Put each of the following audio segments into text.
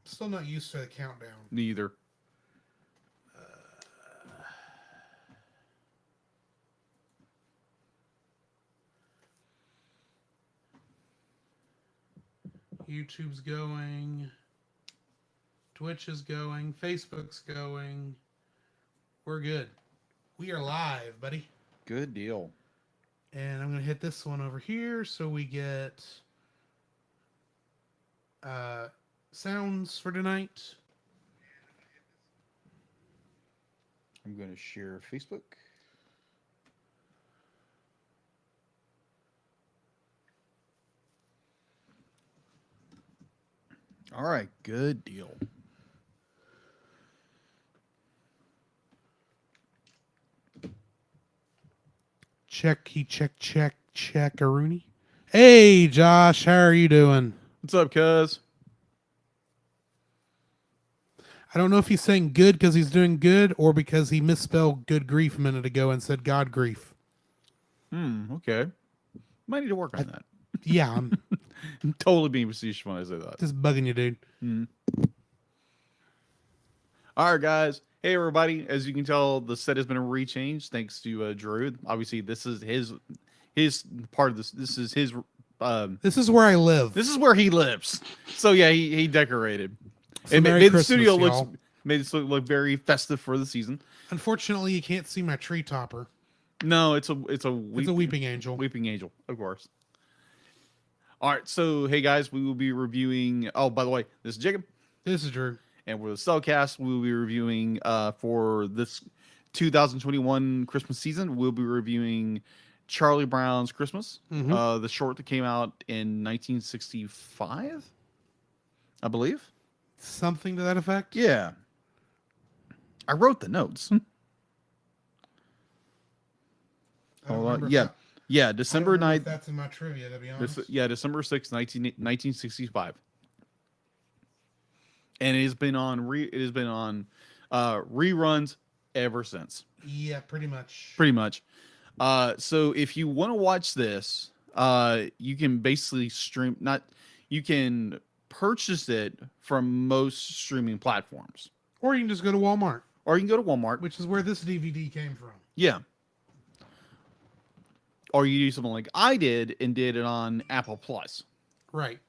Still not used to the countdown. Neither. YouTube's going. Twitch is going. Facebook's going. We're good. We are live, buddy. Good deal. And I'm going to hit this one over here so we get uh, sounds for tonight. I'm going to share Facebook. All right, good deal. Check, Rooney. Hey, Josh, how are you doing? What's up, cuz? I don't know if he's saying good because he's doing good or because he misspelled good grief a minute ago and said God grief. Okay. Might need to work on that. Yeah, I'm I'm totally being facetious when I say that. just bugging you, dude. All right, guys. Hey, everybody. As you can tell, the set has been rechanged thanks to Drew. Obviously, this is his part of this. This is his. This is where I live. This is where he lives. So yeah, he decorated. So It Merry made the Christmas, studio y'all. made it look very festive for the season. Unfortunately, you can't see my tree topper. No, it's a It's a weeping angel. weeping angel, of course. All right, so hey guys, we will be reviewing. Oh, by the way, this is Jacob, This is Drew. and for the Cellcast, we will be reviewing for this 2021 Christmas season. We'll be reviewing Charlie Brown's Christmas, the short that came out in 1965, I believe. Something to that effect. Yeah, I wrote the notes. I don't Hold on. remember if Yeah, that- yeah, I December don't remember if 9th. that's in my trivia, to be honest. December 6th, 1965. And it has been on reruns ever since. Yeah, pretty much. Pretty much. So if you want to watch this, you can basically you can purchase it from most streaming platforms. Or you can just go to Walmart, Or you can go to Walmart. which is where this DVD came from. Yeah. Or you do something like I did and did it on Apple Plus, Right.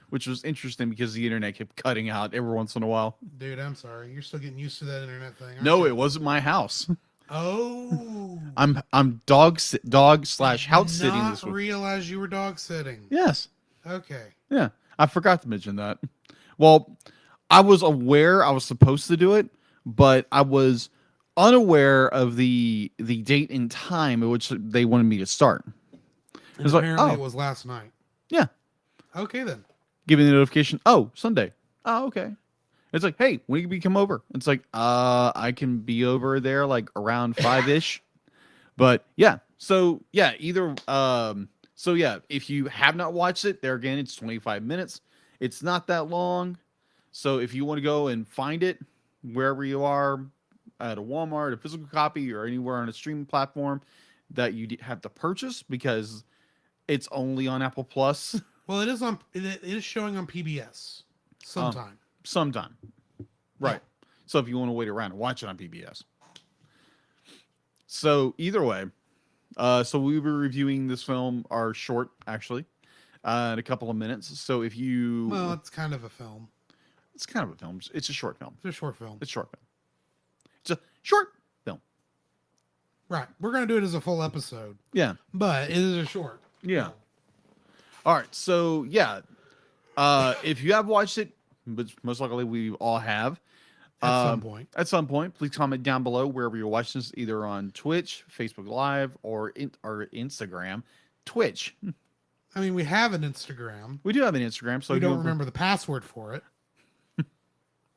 which was interesting because the internet kept cutting out every once in a while. Dude, I'm sorry. You're still getting used to that internet thing. aren't No, you? it wasn't my house. Oh. I'm dog/house sitting Not this week. realize you were dog sitting. Yes. Okay. Yeah. I forgot to mention that. Well, I was aware I was supposed to do it, but I was unaware of the date and time at which they wanted me to start. And was like, apparently oh. it was last night. Yeah. Okay then. Giving the notification, oh, Sunday. Oh, okay. It's like, hey, when can we come over? It's like, I can be over there like around 5-ish. But yeah, so yeah, if you have not watched it, there again, it's 25 minutes. It's not that long. So if you want to go and find it wherever you are, at a Walmart, a physical copy, or anywhere on a streaming platform that you have to purchase because it's only on Apple Plus Well, it is on. It is showing on PBS sometime. sometime. Right. So if you want to wait around and watch it on PBS. So either way, so we'll be reviewing this film, our short actually, in a couple of minutes. So if you, Well, it's kind of a film. it's kind of a film. It's a short film. It's a short film. It's a short film. It's a short film. Right. We're gonna do it as a full episode, Yeah. but it is a short. Yeah. All right. So yeah, if you have watched it, which most likely we all have, At some point. At some point, please comment down below wherever you're watching this, either on Twitch, Facebook Live, or Instagram. Twitch. I mean, we have an Instagram. We do have an Instagram, so We if you don't want- remember the password for it.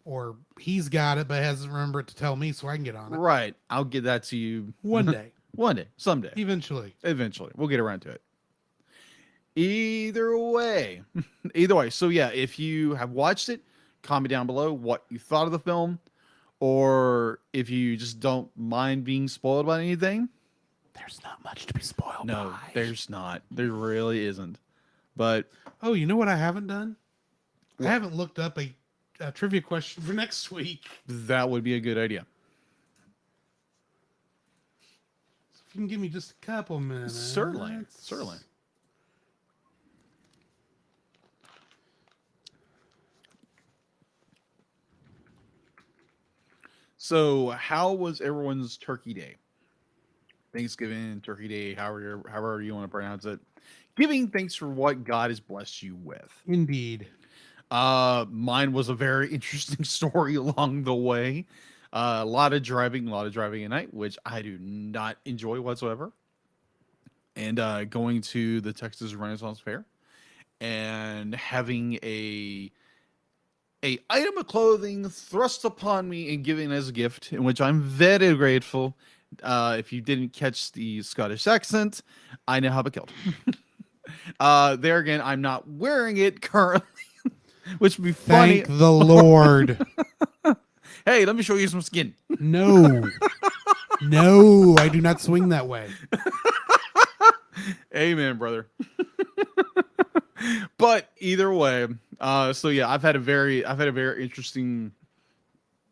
Or he's got it, but hasn't remembered to tell me so I can get on it. Right. I'll get that to you One day. one day, someday. Eventually. Eventually. We'll get around to it. Either way. So yeah, if you have watched it, comment down below what you thought of the film, or if you just don't mind being spoiled by anything. There's not much to be spoiled No, by. there's not. There really isn't. But Oh, you know what I haven't done? I haven't looked up a trivia question for next week. That would be a good idea. So if you can give me just a couple minutes. Certainly. So, how was everyone's Turkey Day? Thanksgiving, Turkey Day, however you want to pronounce it. Giving thanks for what God has blessed you with. Indeed. Mine was a very interesting story along the way. A lot of driving at night, which I do not enjoy whatsoever. And going to the Texas Renaissance Fair and having a item of clothing thrust upon me and given as a gift, in which I'm very grateful. If you didn't catch the Scottish accent, I know how to kill. There again, I'm not wearing it currently, which would be funny. Thank the Lord. Hey, let me show you some skin. No. No, I do not swing that way. Amen, brother. But either way, so yeah, I've had a very interesting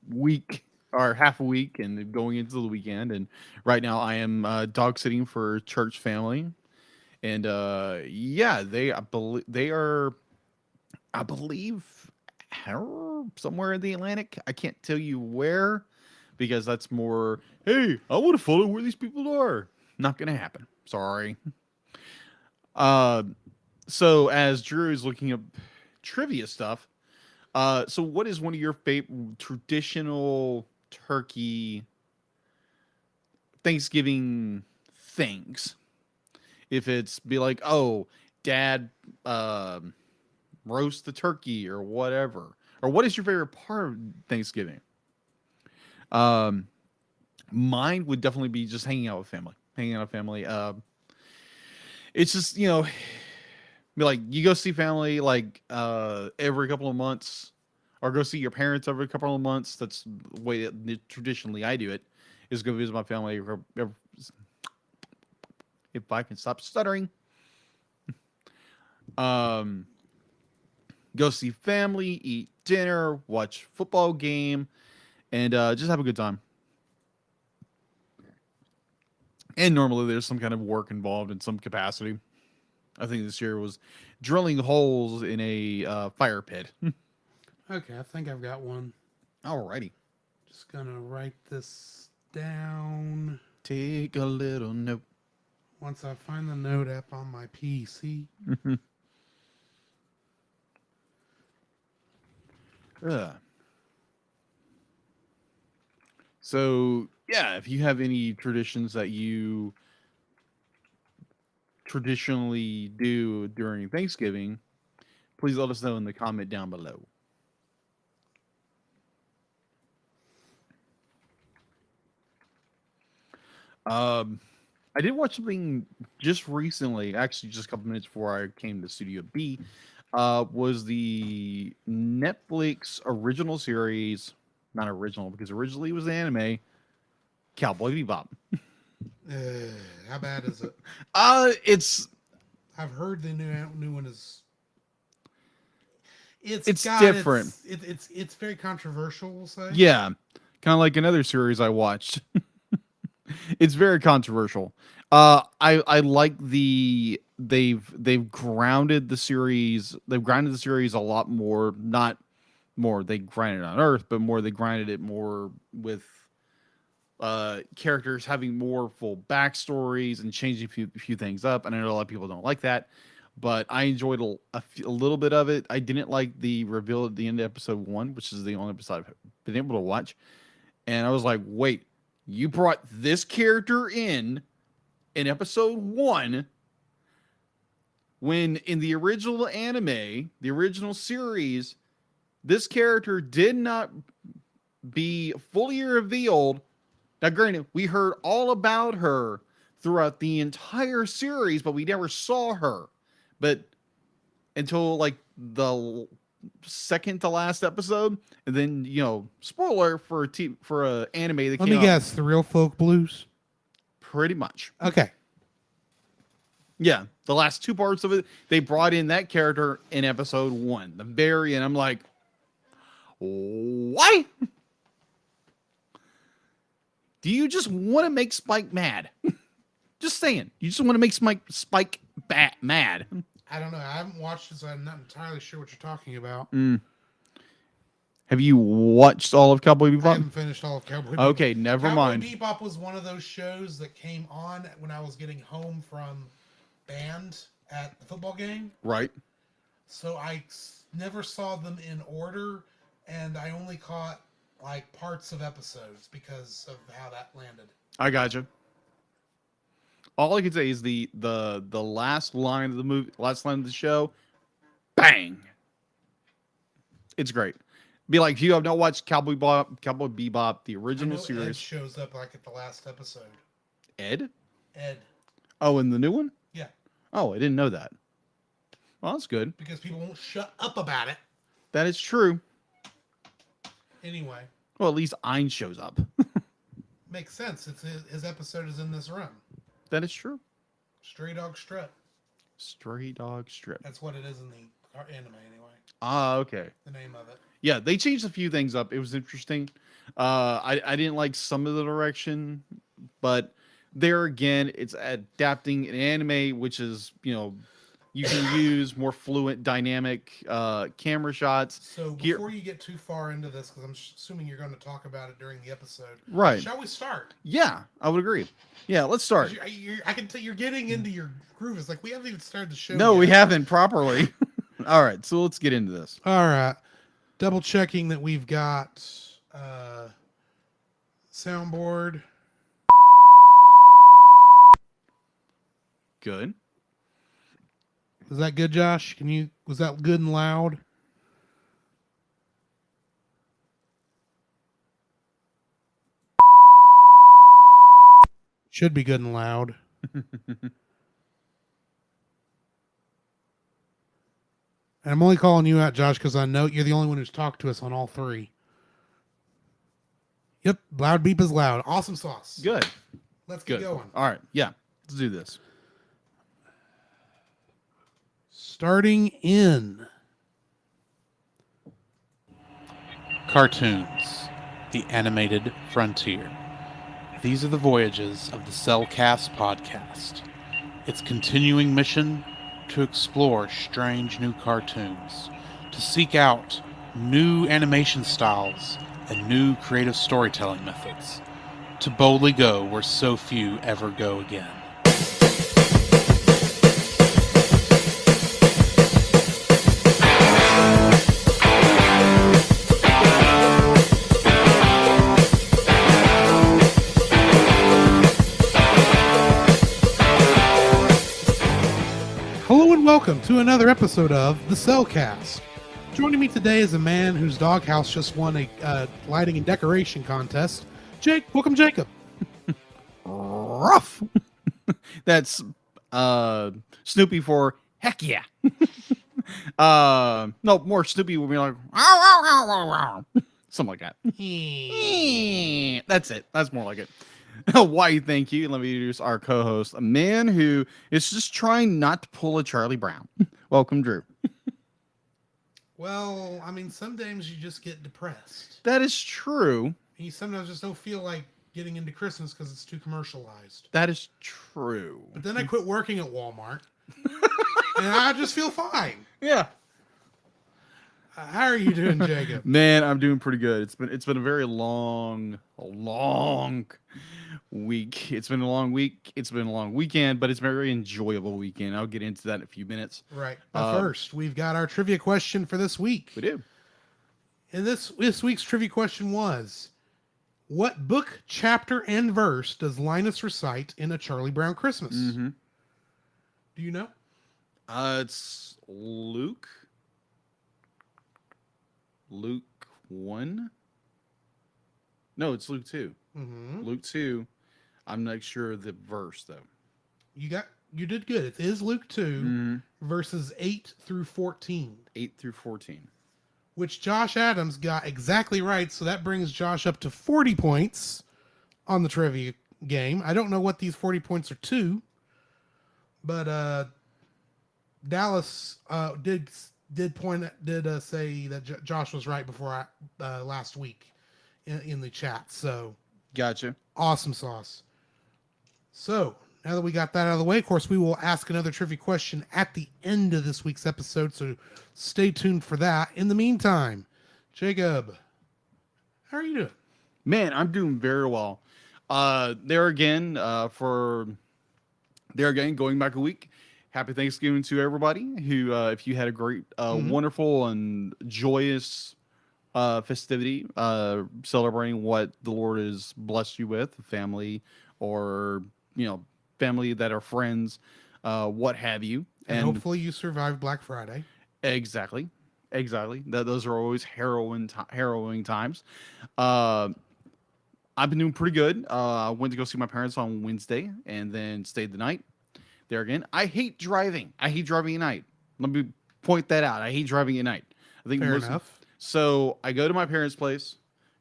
week or half a week and going into the weekend, and right now I am dog sitting for church family, and yeah, I believe somewhere in the Atlantic. I can't tell you where because that's more, hey, I want to follow where these people are. Not gonna happen. Sorry. So as Drew is looking up trivia stuff, so what is one of your favorite traditional turkey Thanksgiving things? If it's be like, oh, Dad roast the turkey or whatever, or what is your favorite part of Thanksgiving? Mine would definitely be just hanging out with family. It's just, be like you go see family like every couple of months, or go see your parents every couple of months. That's the way that traditionally I do it, is go visit my family. If I can stop stuttering, go see family, eat dinner, watch football game, and just have a good time. And normally there's some kind of work involved in some capacity. I think this year was drilling holes in a fire pit. Okay, I think I've got one. Alrighty. Just gonna write this down. Take a little note. Once I find the note app on my PC. So, yeah, if you have any traditions that you traditionally do during Thanksgiving, please let us know in the comment down below. I did watch something just recently, actually just a couple minutes before I came to Studio B, was the Netflix original series, not original because originally it was an anime, Cowboy Bebop. How bad is it? It's I've heard the new one is. It's different. It's very controversial. We'll say. Yeah, kind of like another series I watched. It's very controversial. I like they've grounded the series. They've grounded the series a lot more. Not more they grinded on Earth, but more they grinded it more with characters having more full backstories and changing a few things up. And I know a lot of people don't like that, but I enjoyed a little bit of it. I didn't like the reveal at the end of episode 1, which is the only episode I've been able to watch. And I was like, wait, you brought this character in episode 1 when in the original anime, the original series, this character did not be fully revealed. Now, granted, we heard all about her throughout the entire series, but we never saw her. But until like the second to last episode, and then spoiler for a anime that Let came me guess, the Real Folk Blues. pretty much. Okay. Yeah, the last two parts of it, they brought in that character in episode 1. The very end, I'm like, why? Do you just want to make Spike mad? Just saying. You just want to make Spike mad. I don't know. I haven't watched it, so I'm not entirely sure what you're talking about. Have you watched all of Cowboy I Bebop? haven't finished all of Cowboy Bebop. Okay, never mind. Cowboy Bebop was one of those shows that came on when I was getting home from band at the football game. Right. So I never saw them in order, and I only caught like parts of episodes because of how that landed. I gotcha. All I can say is the last line of the movie, last line of the show, bang. It's great. Be like, if you have not watched Cowboy Bebop, the original Ed series. shows up like at the last episode. Ed? Ed. Oh, in the new one? Yeah. Oh, I didn't know that. Well, that's good. Because people won't shut up about it. That is true. Anyway. Well, at least Ein shows up. Makes sense. It's his episode is in this run. That is true. Stray Dog Strip. Stray Dog Strip. That's what it is in the anime anyway. Ah, okay. The name of it. Yeah, they changed a few things up. It was interesting. I didn't like some of the direction, but there again, it's adapting an anime, which is, you can use more fluent, dynamic camera shots. So before you get too far into this, because I'm assuming you're going to talk about it during the episode, right? Shall we start? Yeah, I would agree. Yeah, let's start. I can tell you're getting into your groove. It's like we haven't even started the show. No, yet. we haven't properly. All right, so let's get into this. All right, double checking that we've got soundboard. Good. Is that good, Josh? Was that good and loud? Should be good and loud. And I'm only calling you out, Josh, because I know you're the only one who's talked to us on all three. Yep, loud beep is loud. Awesome sauce. Good. Let's get Good. going. All right. Yeah, let's do this. Starting in Cartoons, the animated frontier. These are the voyages of the Cellcast podcast. Its continuing mission to explore strange new cartoons, to seek out new animation styles and new creative storytelling methods, to boldly go where so few ever go again. Hello and welcome to another episode of the Cellcast. Joining me today is a man whose doghouse just won a lighting and decoration contest. Jake, welcome, Jacob. Rough. That's Snoopy for heck yeah. No, more Snoopy would be like something like that. That's it. That's more like it. Why, thank you. Let me introduce our co-host, a man who is just trying not to pull a Charlie Brown. Welcome, Drew. Well, I mean, sometimes you just get depressed. That is true. And you sometimes just don't feel like getting into Christmas because it's too commercialized. That is true. But then I quit working at Walmart, and I just feel fine. Yeah. How are you doing, Jacob? Man, I'm doing pretty good. It's been a very long week. It's been a long week. It's been a long weekend, but it's a very enjoyable weekend. I'll get into that in a few minutes. Right. But first, we've got our trivia question for this week. We do. And this week's trivia question was, what book, chapter, and verse does Linus recite in A Charlie Brown Christmas? Mm-hmm. Do you know? It's Luke 1. No, it's Luke 2. Mm-hmm. Luke 2. I'm not sure the verse though. You did good. It is Luke 2, Mm-hmm. verses 8 through 14. 8 through 14. Which Josh Adams got exactly right, so that brings Josh up to 40 points on the trivia game. I don't know what these 40 points are to, But Dallas did say that Josh was right before last week in the chat. So Gotcha. awesome sauce. So now that we got that out of the way, of course, we will ask another trivia question at the end of this week's episode. So stay tuned for that. In the meantime, Jacob, how are you doing? Man, I'm doing very well. There again, going back a week. Happy Thanksgiving to everybody who, if you had a great, wonderful and joyous festivity, celebrating what the Lord has blessed you with, family or, family that are friends, what have you. And hopefully you survived Black Friday. Exactly. Those are always harrowing times. I've been doing pretty good. I went to go see my parents on Wednesday and then stayed the night. There again, I hate driving. I hate driving at night. Let me point that out. I hate driving at night. I think Fair enough. So I go to my parents' place,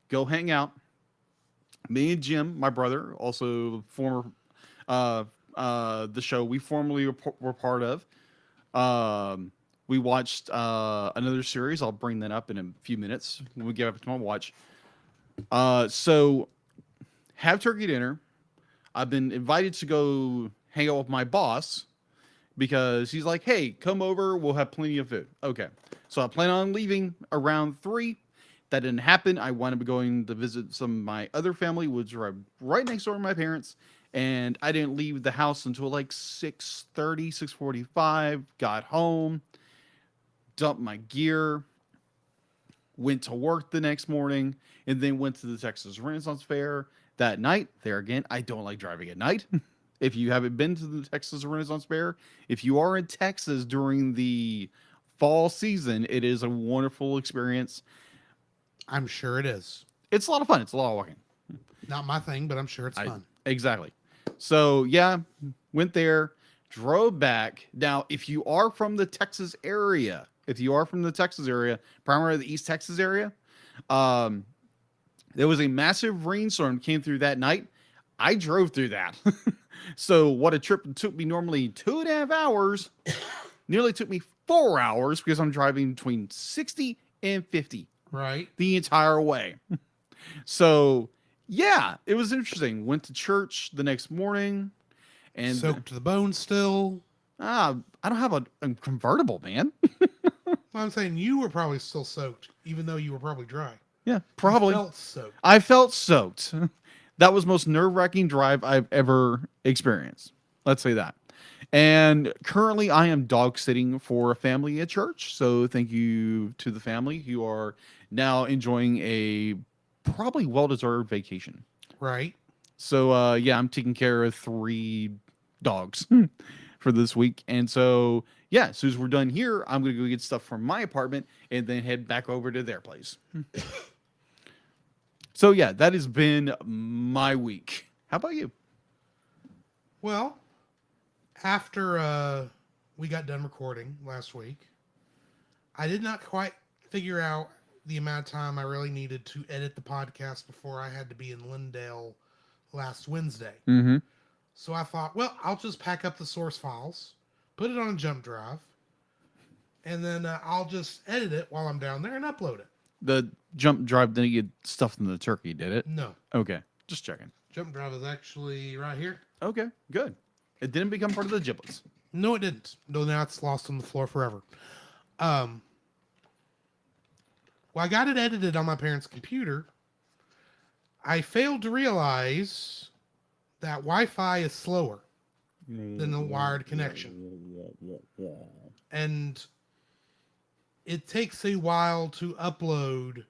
go hang out. Me and Jim, my brother, also former the show we formerly were part of. We watched another series. I'll bring that up in a few minutes when we get up to my watch. So have turkey dinner. I've been invited to go hang out with my boss because he's like, hey, come over. We'll have plenty of food. Okay. So I plan on leaving around 3. That didn't happen. I wound up going to visit some of my other family, which were right next door to my parents. And I didn't leave the house until like 6:30, 6:45. Got home, dumped my gear, went to work the next morning, and then went to the Texas Renaissance Fair that night. There again, I don't like driving at night. If you haven't been to the Texas Renaissance Fair, if you are in Texas during the fall season, it is a wonderful experience. I'm sure it is. It's a lot of fun. It's a lot of walking. Not my thing, but I'm sure it's fun. Exactly. So yeah, went there, drove back. Now, if you are from the Texas area, primarily the East Texas area, there was a massive rainstorm came through that night. I drove through that. So what a trip took me normally 2.5 hours, nearly took me 4 hours because I'm driving between 60 and 50 right the entire way. So yeah, it was interesting. Went to church the next morning and soaked to the bone still. I don't have a convertible, man. I'm saying you were probably still soaked, even though you were probably dry. Yeah, probably. You felt soaked. I felt soaked. That was the most nerve-wracking drive I've ever experienced. Let's say that. And currently I am dog sitting for a family at church. So thank you to the family who are now enjoying a probably well-deserved vacation. Right. So yeah, I'm taking care of 3 dogs for this week. And so yeah, as soon as we're done here, I'm going to go get stuff from my apartment and then head back over to their place. So yeah, that has been my week. How about you? Well, after we got done recording last week, I did not quite figure out the amount of time I really needed to edit the podcast before I had to be in Lindale last Wednesday. Mm-hmm. So I thought, well, I'll just pack up the source files, put it on a jump drive, and then I'll just edit it while I'm down there and upload it. The jump drive didn't get stuffed in the turkey, did it? No. Okay, just checking. Jump drive is actually right here. Okay, good. It didn't become part of the giblets. No, it didn't. No, now it's lost on the floor forever. Well, I got it edited on my parents' computer. I failed to realize that Wi-Fi is slower than the wired connection. And it takes a while to upload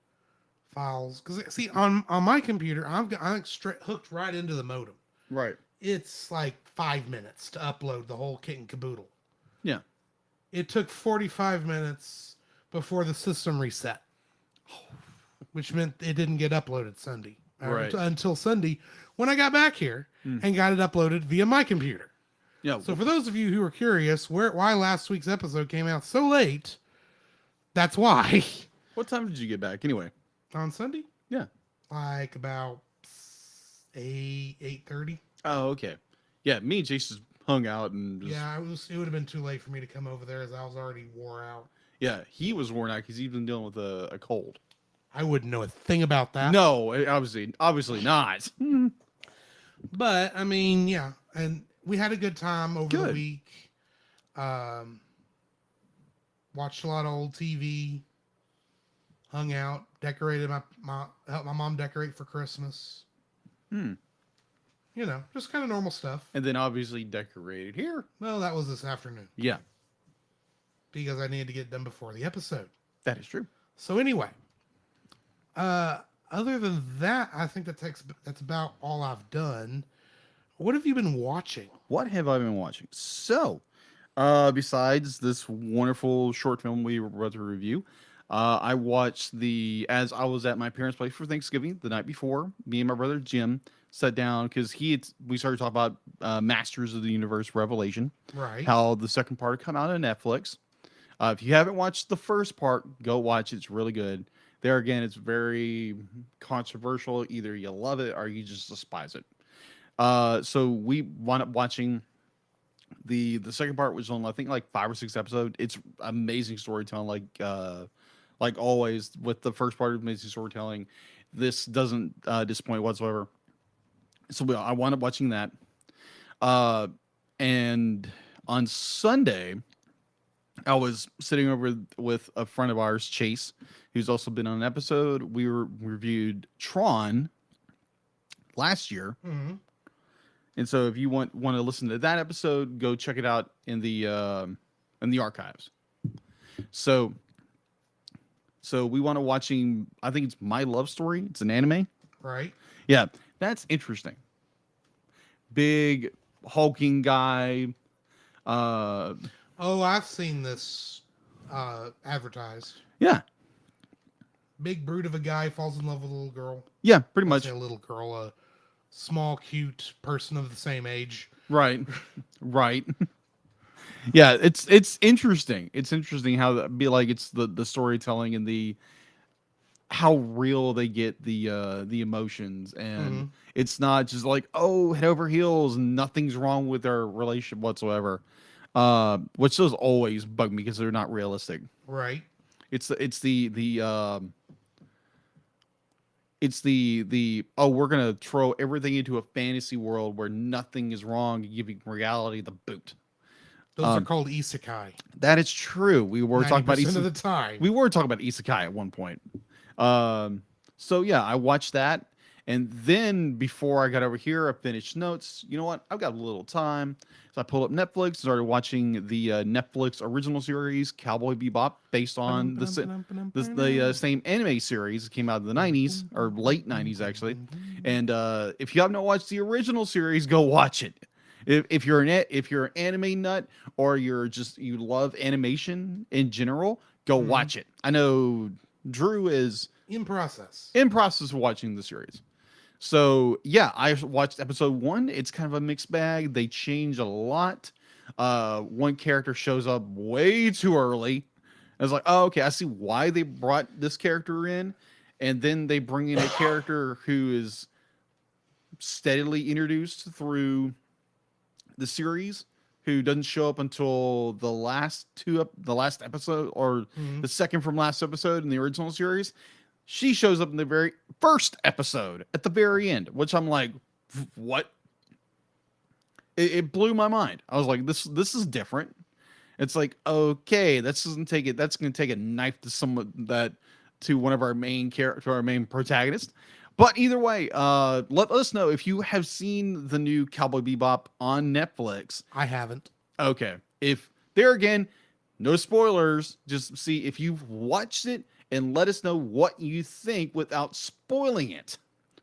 files. Because, see, on my computer, I'm hooked right into the modem. Right. It's like 5 minutes to upload the whole kit and caboodle. Yeah. It took 45 minutes before the system reset, which meant it didn't get uploaded Sunday. Right. Until Sunday when I got back here and got it uploaded via my computer. Yeah. So for those of you who are curious why last week's episode came out so late, that's why. What time did you get back anyway? On Sunday? Yeah. Like about 8:30. Oh, okay. Yeah, me and Jason's hung out and just, Yeah, it would have been too late for me to come over there as I was already wore out. yeah, he was worn out because he's been dealing with a cold. I wouldn't know a thing about that. No, obviously not. But I mean, yeah, and we had a good time over the Good. week. Watched a lot of old TV. Hung out, decorated helped my mom decorate for Christmas. Hmm. You know, just kind of normal stuff. And then obviously decorated here. Well, that was this afternoon Yeah, because I needed to get it done before the episode. that is true. So anyway, other than that, I think that's about all I've done. What have you been watching? What have I been watching? So, besides this wonderful short film we were about to review, I watched as I was at my parents' place for Thanksgiving the night before. Me and my brother Jim sat down because we started talking about Masters of the Universe Revelation, Right. how the second part had come out on Netflix. If you haven't watched the first part, go watch it. It's really good. There again, it's very controversial. Either you love it or you just despise it. So we wound up watching the second part, which was on I think like 5 or 6 episodes. It's amazing storytelling, like always with the first part of amazing storytelling. This doesn't disappoint whatsoever. So I wound up watching that. And on Sunday, I was sitting over with a friend of ours, Chase, who's also been on an episode. We reviewed Tron last year. Mm-hmm. And so if you want to listen to that episode, go check it out in the archives. So we want to watching, I think it's My Love Story. It's an anime. Right. Yeah, that's interesting. Big hulking guy. Oh, I've seen this advertised. Yeah. Big brute of a guy falls in love with a little girl. Yeah, pretty I much. say a little girl, a small, cute person of the same age. Right. Right. Yeah, it's interesting. It's interesting how that be like it's the storytelling and the how real they get the emotions, and it's not just like, oh, head over heels, nothing's wrong with their relationship whatsoever. Which does always bug me because they're not realistic. Right. It's the oh, we're gonna throw everything into a fantasy world where nothing is wrong, giving reality the boot. Those are called isekai. That is true. We were talking about 90% of the time. We were talking about isekai at one point. So yeah, I watched that, and then before I got over here, I finished notes. You know what? I've got a little time, so I pulled up Netflix, started watching the Netflix original series Cowboy Bebop, based on the same anime series that came out in the 90s or late 90s actually. And if you have not watched the original series, go watch it. If you're an anime nut, or you love animation in general, go watch it. I know Drew is in process of watching the series. So yeah, I watched episode 1. It's kind of a mixed bag. They change a lot. One character shows up way too early. I was like, oh, okay, I see why they brought this character in. And then they bring in a character who is steadily introduced through the series, who doesn't show up until the last episode, or the second from last episode in the original series. She shows up in the very first episode at the very end, which I'm like, what? It blew my mind. I was like, this is different. It's like, okay, that's going to take a knife to one of our main protagonists. But either way, let us know if you have seen the new Cowboy Bebop on Netflix. I haven't. Okay. If there again, no spoilers, just see if you've watched it and let us know what you think without spoiling it.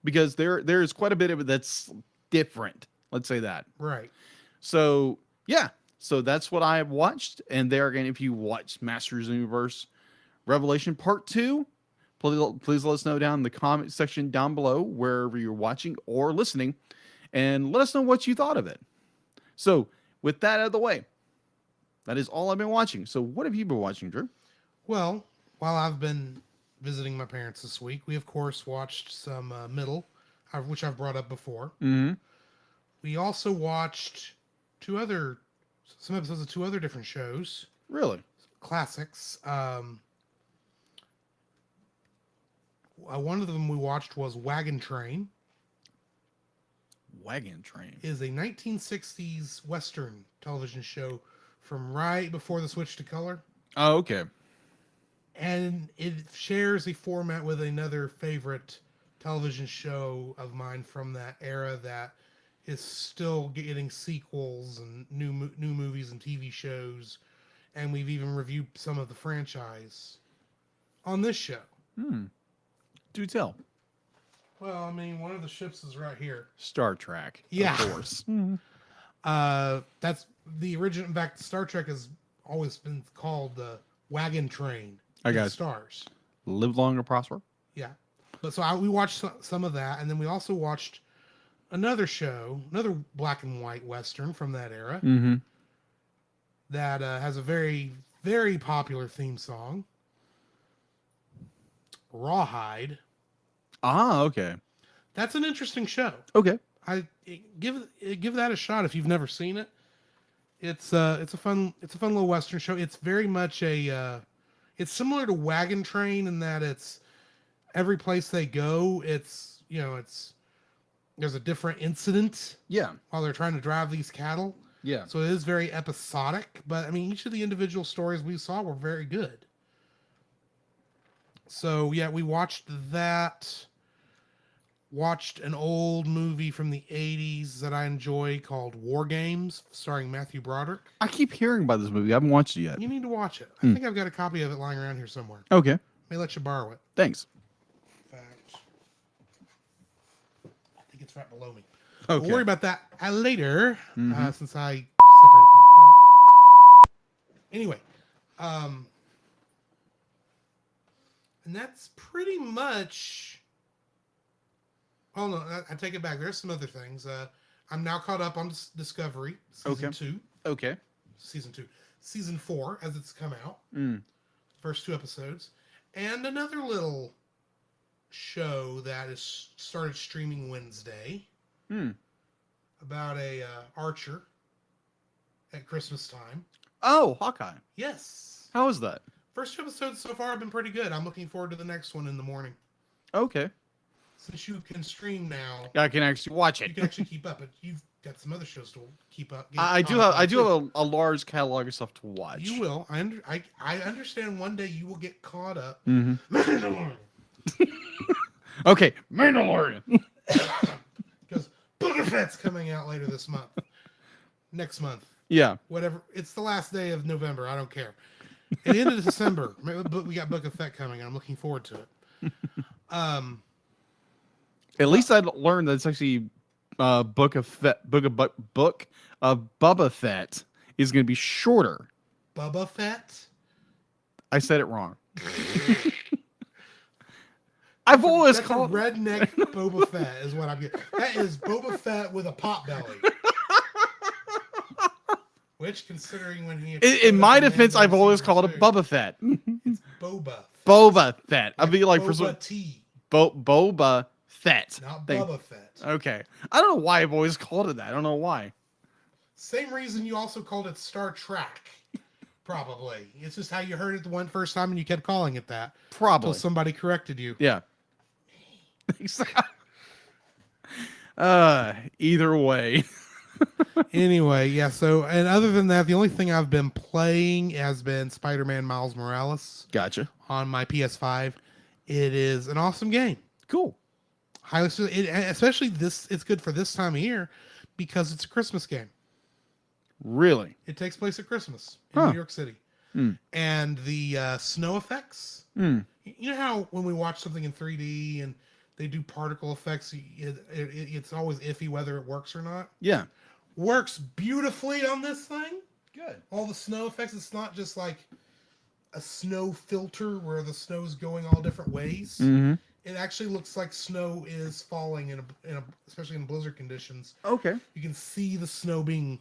Because there is quite a bit of it that's different. Let's say that. Right. So, yeah. So that's what I have watched. And there again, if you watched Masters of the Universe Revelation Part 2, please let us know down in the comment section down below, wherever you're watching or listening, and let us know what you thought of it. So, with that out of the way, that is all I've been watching. So, what have you been watching, Drew? Well, while I've been visiting my parents this week, we of course watched some Middle, which I've brought up before. Mm-hmm. We also watched some episodes of two other different shows, Really? classics. One of them we watched was Wagon Train. Wagon Train. Is a 1960s Western television show from right before the switch to color. Oh, okay. And it shares a format with another favorite television show of mine from that era that is still getting sequels and new movies and TV shows. And we've even reviewed some of the franchise on this show. Do tell. Well, I mean, one of the ships is right here. Star Trek. Yeah. Of course. That's the original. In fact, Star Trek has always been called the Wagon Train. I got it. Stars. Live long and prosper. Yeah. But so we watched some of that, and then we also watched another show, another black and white Western from that era that has a very, very popular theme song. Rawhide. Ah, okay. That's an interesting show. Okay. Give that a shot if you've never seen it. It's a fun little Western show. It's very much it's similar to Wagon Train in that it's every place they go, there's a different incident. Yeah. While they're trying to drive these cattle. Yeah. So it is very episodic, but I mean, each of the individual stories we saw were very good. So yeah, we watched that. Watched an old movie from the 80s that I enjoy called War Games, starring Matthew Broderick. I keep hearing about this movie. I haven't watched it yet. You need to watch it. I think I've got a copy of it lying around here somewhere. Okay. May let you borrow it. Thanks. In fact, I think it's right below me. Okay. We'll worry about that later, since I separated from the show. Anyway, and that's pretty much. Oh no, I take it back. There's some other things. I'm now caught up on Discovery season 2. Okay. Season 2, season 4 as it's come out. First 2 episodes, and another little show that is started streaming Wednesday. About a archer at Christmas time. Oh, Hawkeye. Yes. How is that? First 2 episodes so far have been pretty good. I'm looking forward to the next one in the morning. Okay. Since you can stream now, I can actually watch it. you can actually keep up. But you've got some other shows to keep up. I do have a large catalog of stuff to watch. You will. I understand. One day you will get caught up. Mandalorian. Okay, Mandalorian. Because Book of Fett's coming out later this month. Next month. Yeah. Whatever. It's the last day of November. I don't care. At the end of December, we got Book of Fett coming. I'm looking forward to it. At least I learned that it's actually book of Bubba Fett is going to be shorter. Bubba Fett? I said it wrong. I've always That's called a redneck Boba Fett is what I'm getting. That is Boba Fett with a pot belly. Which, considering when he... In my defense, I've always called it Bubba Fett. It's Boba Fett. Boba Fett. I'd be like... Boba Tea. Boba Fett. Not Bubba Fett. Okay. I don't know why I've always called it that. I don't know why. Same reason you also called it Star Trek. Probably. It's just how you heard it the first time and you kept calling it that. Probably. Until somebody corrected you. Yeah. Either way. Anyway, yeah, so, and other than that, the only thing I've been playing has been Spider-Man Miles Morales. Gotcha. On my PS5. It is an awesome game. Cool. Highly, especially it's good for this time of year because it's a Christmas game. Really? It takes place at Christmas in New York City. And the snow effects. You know how when we watch something in 3D and they do particle effects, it's always iffy whether it works or not? Yeah. Works beautifully on this thing. Good. All the snow effects, it's not just like a snow filter where the snow's going all different ways. It actually looks like snow is falling in a especially in blizzard conditions. Okay. You can see the snow being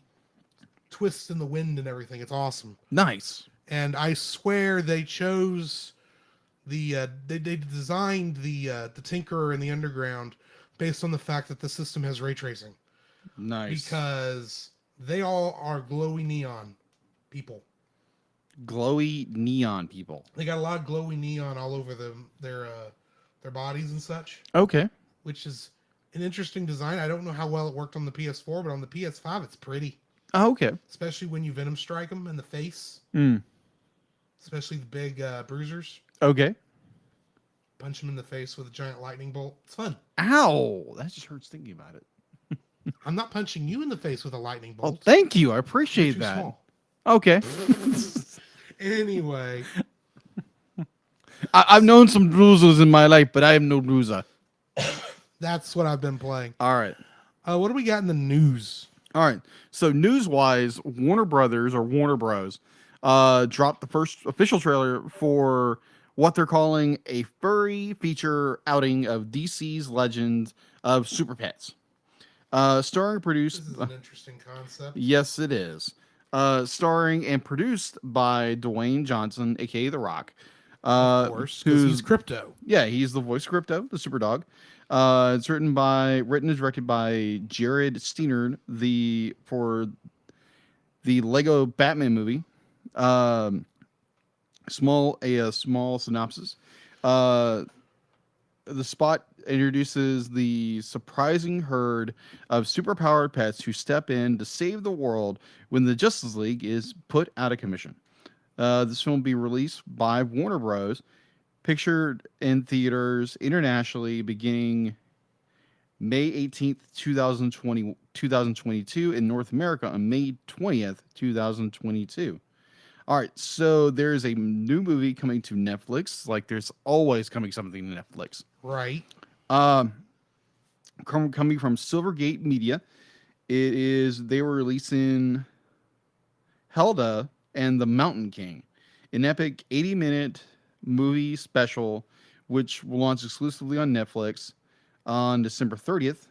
twists in the wind and everything. It's awesome. Nice. And I swear they chose they designed the Tinkerer and the Underground based on the fact that the system has ray tracing. Nice. Because They all are glowy neon people. Glowy neon people. They got a lot of glowy neon all over their bodies and such, Okay. which is an interesting design. I don't know how well it worked on the PS4, but on the PS5, it's pretty. Oh, okay. Especially when you Venom strike them in the face, Mm. especially the big bruisers. Okay. Punch them in the face with a giant lightning bolt. It's fun. Ow! That just hurts thinking about it. I'm not punching you in the face with a lightning Oh, bolt. thank you. I You're appreciate too that. small. Okay. Anyway, I've known some bruisers in my life, but I am no bruiser. that's what I've been playing. All right. What do we got in the news? All right. So news-wise, Warner Brothers or Warner Bros. Dropped the first official trailer for what they're calling a furry feature outing of DC's Legends of Super Pets. Starring and produced. This is an interesting concept. Yes, it is. Starring and produced by Dwayne Johnson, aka The Rock. Of course, because he's Crypto. Yeah, he's the voice of Crypto, the super dog. It's written and directed by Jared Steinert, for the Lego Batman movie. Small synopsis. The spot introduces the surprising herd of superpowered pets who step in to save the world when the Justice League is put out of commission. This film will be released by Warner Bros. Pictured in theaters internationally beginning May 18th, 2022 in North America on May 20th, 2022. All right, so there's a new movie coming to Netflix. Like there's always coming something to Netflix. Right. Coming from Silvergate Media. They were releasing Helda and the Mountain King, an epic 80-minute movie special, which will launch exclusively on Netflix on December 30th.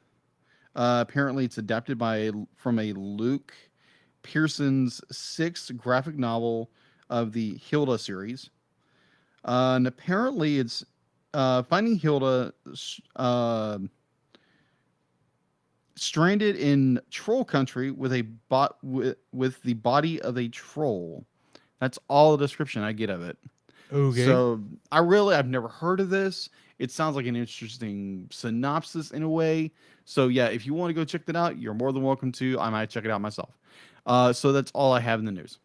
Apparently, it's adapted from a Luke Pearson's 6th graphic novel of the Hilda series. And apparently, it's finding Hilda stranded in troll country with with the body of a troll. That's all the description I get of it. Okay. So I've never heard of this. It sounds like an interesting synopsis in a way. So yeah, if you want to go check that out, you're more than welcome to. I might check it out myself. So that's all I have in the news.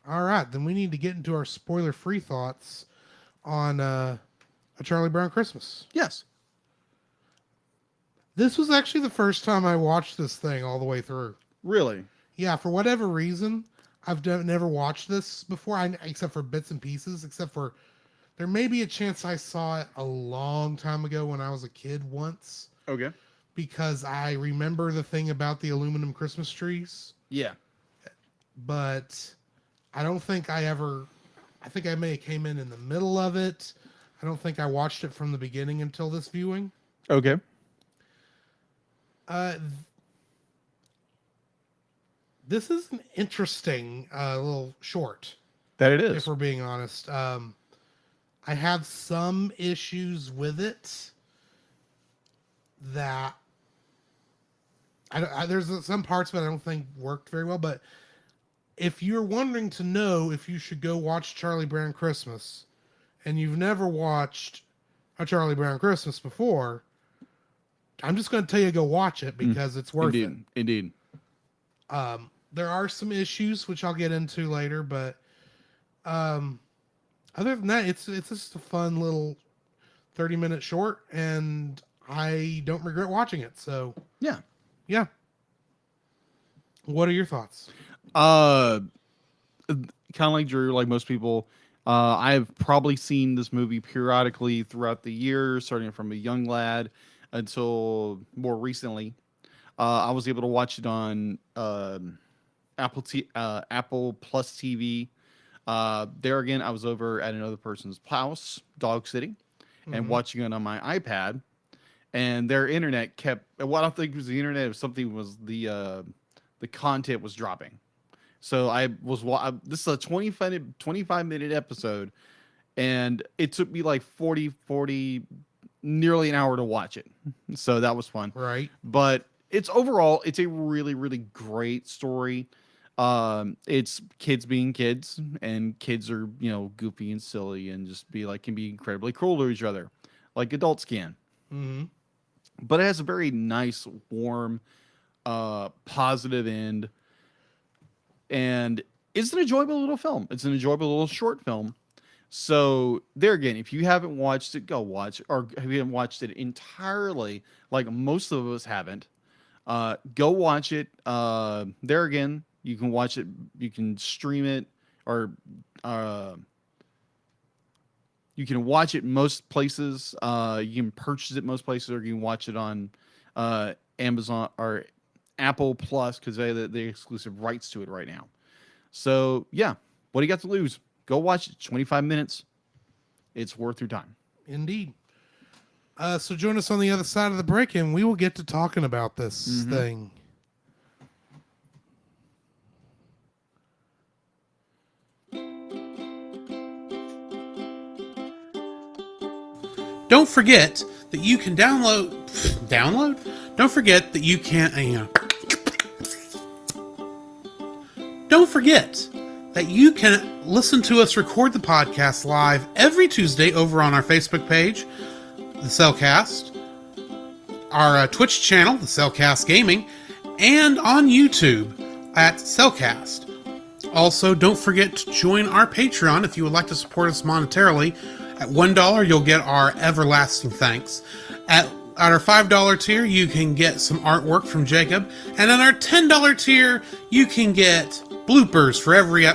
All right, then we need to get into our spoiler-free thoughts on A Charlie Brown Christmas. Yes. This was actually the first time I watched this thing all the way through. Really? Yeah, for whatever reason, I've never watched this before, except for bits and pieces, except for there may be a chance I saw it a long time ago when I was a kid once, Okay. because I remember the thing about the aluminum Christmas trees, Yeah. but I don't think I think I may have came in the middle of it. I don't think I watched it from the beginning until this viewing. Okay. This is an interesting little short, That it if is. we're being honest. I have some issues with it that there's some parts of it I don't think worked very well. But if you're wondering to know if you should go watch Charlie Brown Christmas and you've never watched A Charlie Brown Christmas before, I'm just going to tell you to go watch it because it's worth it. Indeed. There are some issues which I'll get into later, but other than that, it's just a fun little 30-minute short, and I don't regret watching it. So Yeah. What are your thoughts? Kind of like Drew, like most people, I've probably seen this movie periodically throughout the years, starting from a young lad until more recently. I was able to watch it on Apple Plus TV. There again, I was over at another person's house, dog sitting, and watching it on my iPad. And their internet kept. Well, I don't think it was the internet. It was something. Was the content was dropping. So I was. This is a 25-minute episode, and it took me like 40, nearly an hour to watch it. So that was fun. Right. But it's overall, it's a really, really great story. It's kids being kids, and kids are, goofy and silly and just can be incredibly cruel to each other, like adults can. Mm-hmm. But it has a very nice, warm, positive end, and it's an enjoyable little film. It's an enjoyable little short film. So there again, if you haven't watched it, go watch it. Or if you haven't watched it entirely, like most of us haven't, go watch it. There again, you can watch it. You can stream it, or you can watch it most places. You can purchase it most places, or you can watch it on Amazon or Apple Plus, because they have the exclusive rights to it right now. So yeah, what do you got to lose? Go watch it. 25 minutes. It's worth your time. Indeed. So join us on the other side of the break, and we will get to talking about this thing. Don't forget that you can download. Don't forget that you can. Don't forget that you can listen to us record the podcast live every Tuesday over on our Facebook page, The Cellcast, our Twitch channel, The Cellcast Gaming, and on YouTube at Cellcast. Also, don't forget to join our Patreon if you would like to support us monetarily. At $1, you'll get our everlasting thanks. At our $5 tier, you can get some artwork from Jacob, and at our $10 tier, you can get bloopers for every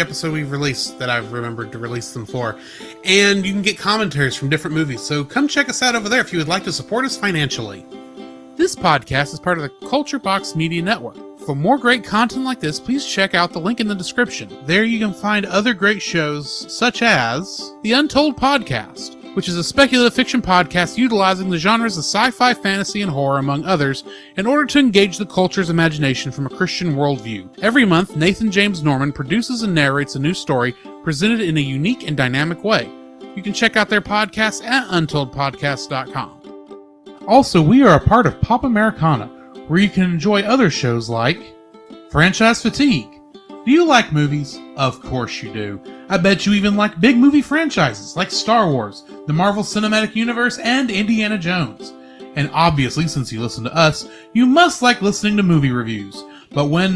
episode we've released that I've remembered to release them for, and you can get commentaries from different movies. So come check us out over there if you would like to support us financially. This podcast is part of the Culture Box Media Network. For more great content like this, please check out the link in the description. There you can find other great shows, such as The Untold Podcast, which is a speculative fiction podcast utilizing the genres of sci-fi, fantasy, and horror, among others, in order to engage the culture's imagination from a Christian worldview. Every month, Nathan James Norman produces and narrates a new story presented in a unique and dynamic way. You can check out their podcast at untoldpodcast.com. Also, we are a part of Pop Americana, where you can enjoy other shows like Franchise Fatigue. Do you like movies? Of course you do. I bet you even like big movie franchises like Star Wars, the Marvel Cinematic Universe, and Indiana Jones. And obviously, since you listen to us, you must like listening to movie reviews. But what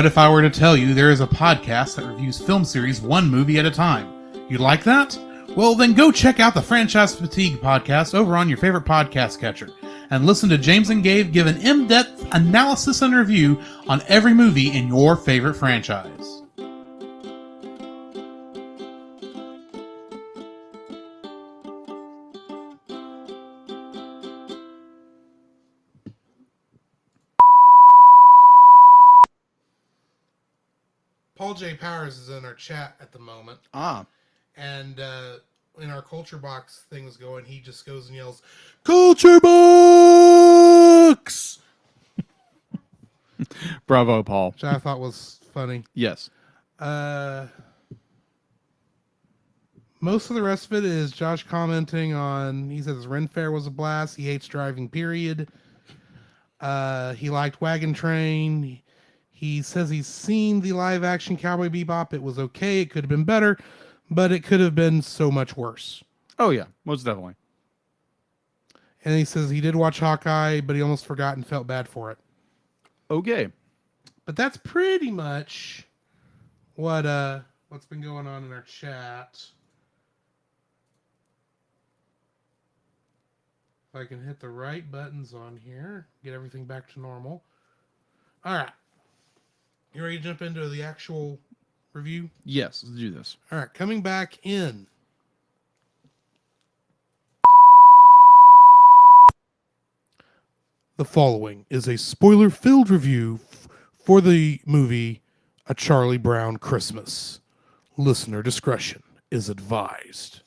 if I were to tell you there is a podcast that reviews film series one movie at a time? You'd like that? Well, then go check out the Franchise Fatigue podcast over on your favorite podcast catcher, and listen to James and Gabe give an in-depth analysis and review on every movie in your favorite franchise. Paul J. Powers is in our chat at the moment. And in our Culture Box thing was going, he just goes and yells, "Culture Box!" Bravo, Paul. Which I thought was funny. Yes. Most of the rest of it is Josh commenting on, he says Ren Fair was a blast. He hates driving, period. He liked Wagon Train. He says he's seen the live action Cowboy Bebop. It was okay. It could have been better, but it could have been so much worse. Oh, yeah, most definitely. And he says he did watch Hawkeye, but he almost forgot and felt bad for it. Okay. But that's pretty much what's been going on in our chat. If I can hit the right buttons on here, get everything back to normal. All right. You ready to jump into the actual review? Yes, let's do this. All right, coming back in. The following is a spoiler-filled review for the movie A Charlie Brown Christmas. Listener discretion is advised.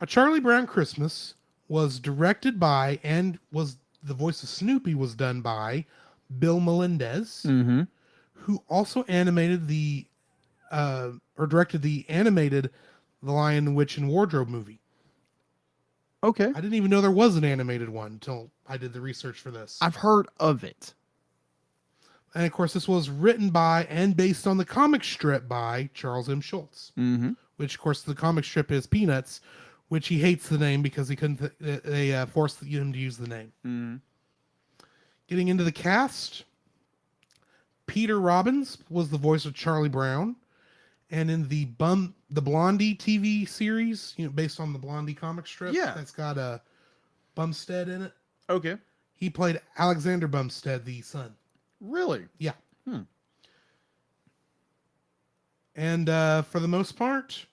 A Charlie Brown Christmas was directed by, and was the voice of Snoopy was done by Bill Melendez, who also animated or directed the animated The Lion, the Witch, and Wardrobe movie. Okay. I didn't even know there was an animated one until I did the research for this. I've heard of it. And of course, this was written by and based on the comic strip by Charles M. Schultz, Mm-hmm. which, of course, the comic strip is Peanuts, which he hates the name because he couldn't. They forced him to use the name. Mm-hmm. Getting into the cast, Peter Robbins was the voice of Charlie Brown, and in the Blondie TV series, based on the Blondie comic strip, that's got a Bumstead in it. Okay. He played Alexander Bumstead, the son. Really? Yeah. Hmm. And for the most part,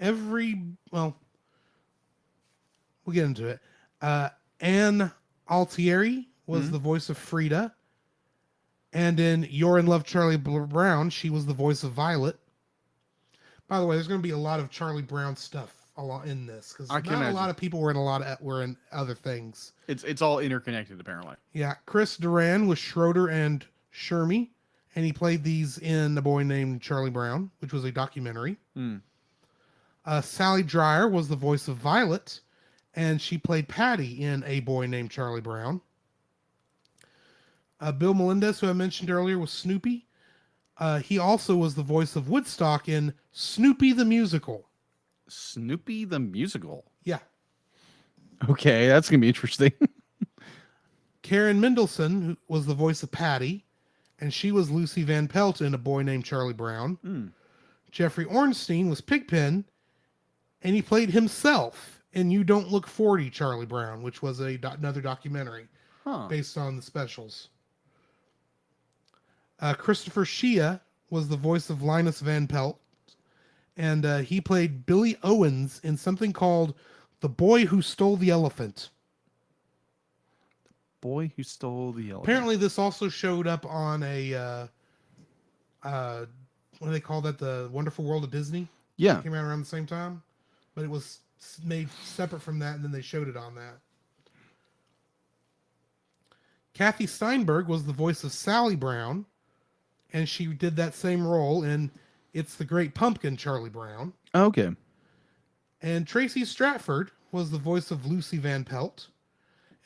we'll get into it. Anne Altieri was the voice of Frida. And in You're in Love, Charlie Brown, she was the voice of Violet. By the way, there's going to be a lot of Charlie Brown stuff in this because not a lot of people were in other things. It's all interconnected, apparently. Yeah, Chris Duran was Schroeder and Shermie, and he played these in A Boy Named Charlie Brown, which was a documentary. Sally Dreyer was the voice of Violet, and she played Patty in A Boy Named Charlie Brown. Bill Melendez, who I mentioned earlier, was Snoopy. He also was the voice of Woodstock in Snoopy the Musical. Snoopy the Musical? Yeah. Okay, that's going to be interesting. Karen Mendelsohn who was the voice of Patty, and she was Lucy Van Pelt in A Boy Named Charlie Brown. Jeffrey Ornstein was Pigpen, and he played himself in You Don't Look 40, Charlie Brown, which was another documentary based on the specials. Christopher Shea was the voice of Linus Van Pelt, and he played Billy Owens in something called The Boy Who Stole the Elephant. Boy Who Stole the Elephant. Apparently, this also showed up on a, what do they call that? The Wonderful World of Disney? Yeah. It came out around the same time, but it was made separate from that, and then they showed it on that. Kathy Steinberg was the voice of Sally Brown, and she did that same role in It's the Great Pumpkin, Charlie Brown. Okay. And Tracy Stratford was the voice of Lucy Van Pelt,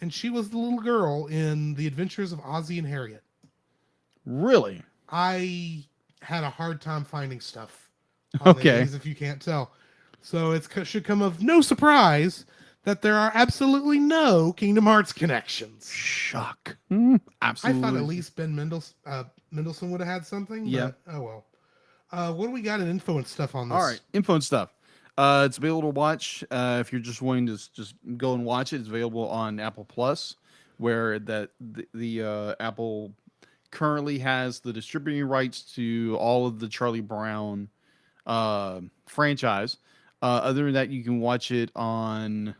and she was the little girl in The Adventures of Ozzie and Harriet. Really? I had a hard time finding stuff on these, if you can't tell. So it should come of no surprise that there are absolutely no Kingdom Hearts connections. Shock. Absolutely. I thought at least Ben Mendelsohn would have had something. Yeah. But, oh well. What do we got in info and stuff on this? All right. Info and stuff. It's available to watch. If you're just wanting to just go and watch it, it's available on Apple Plus, where the Apple currently has the distributing rights to all of the Charlie Brown franchise. Other than that, you can watch it on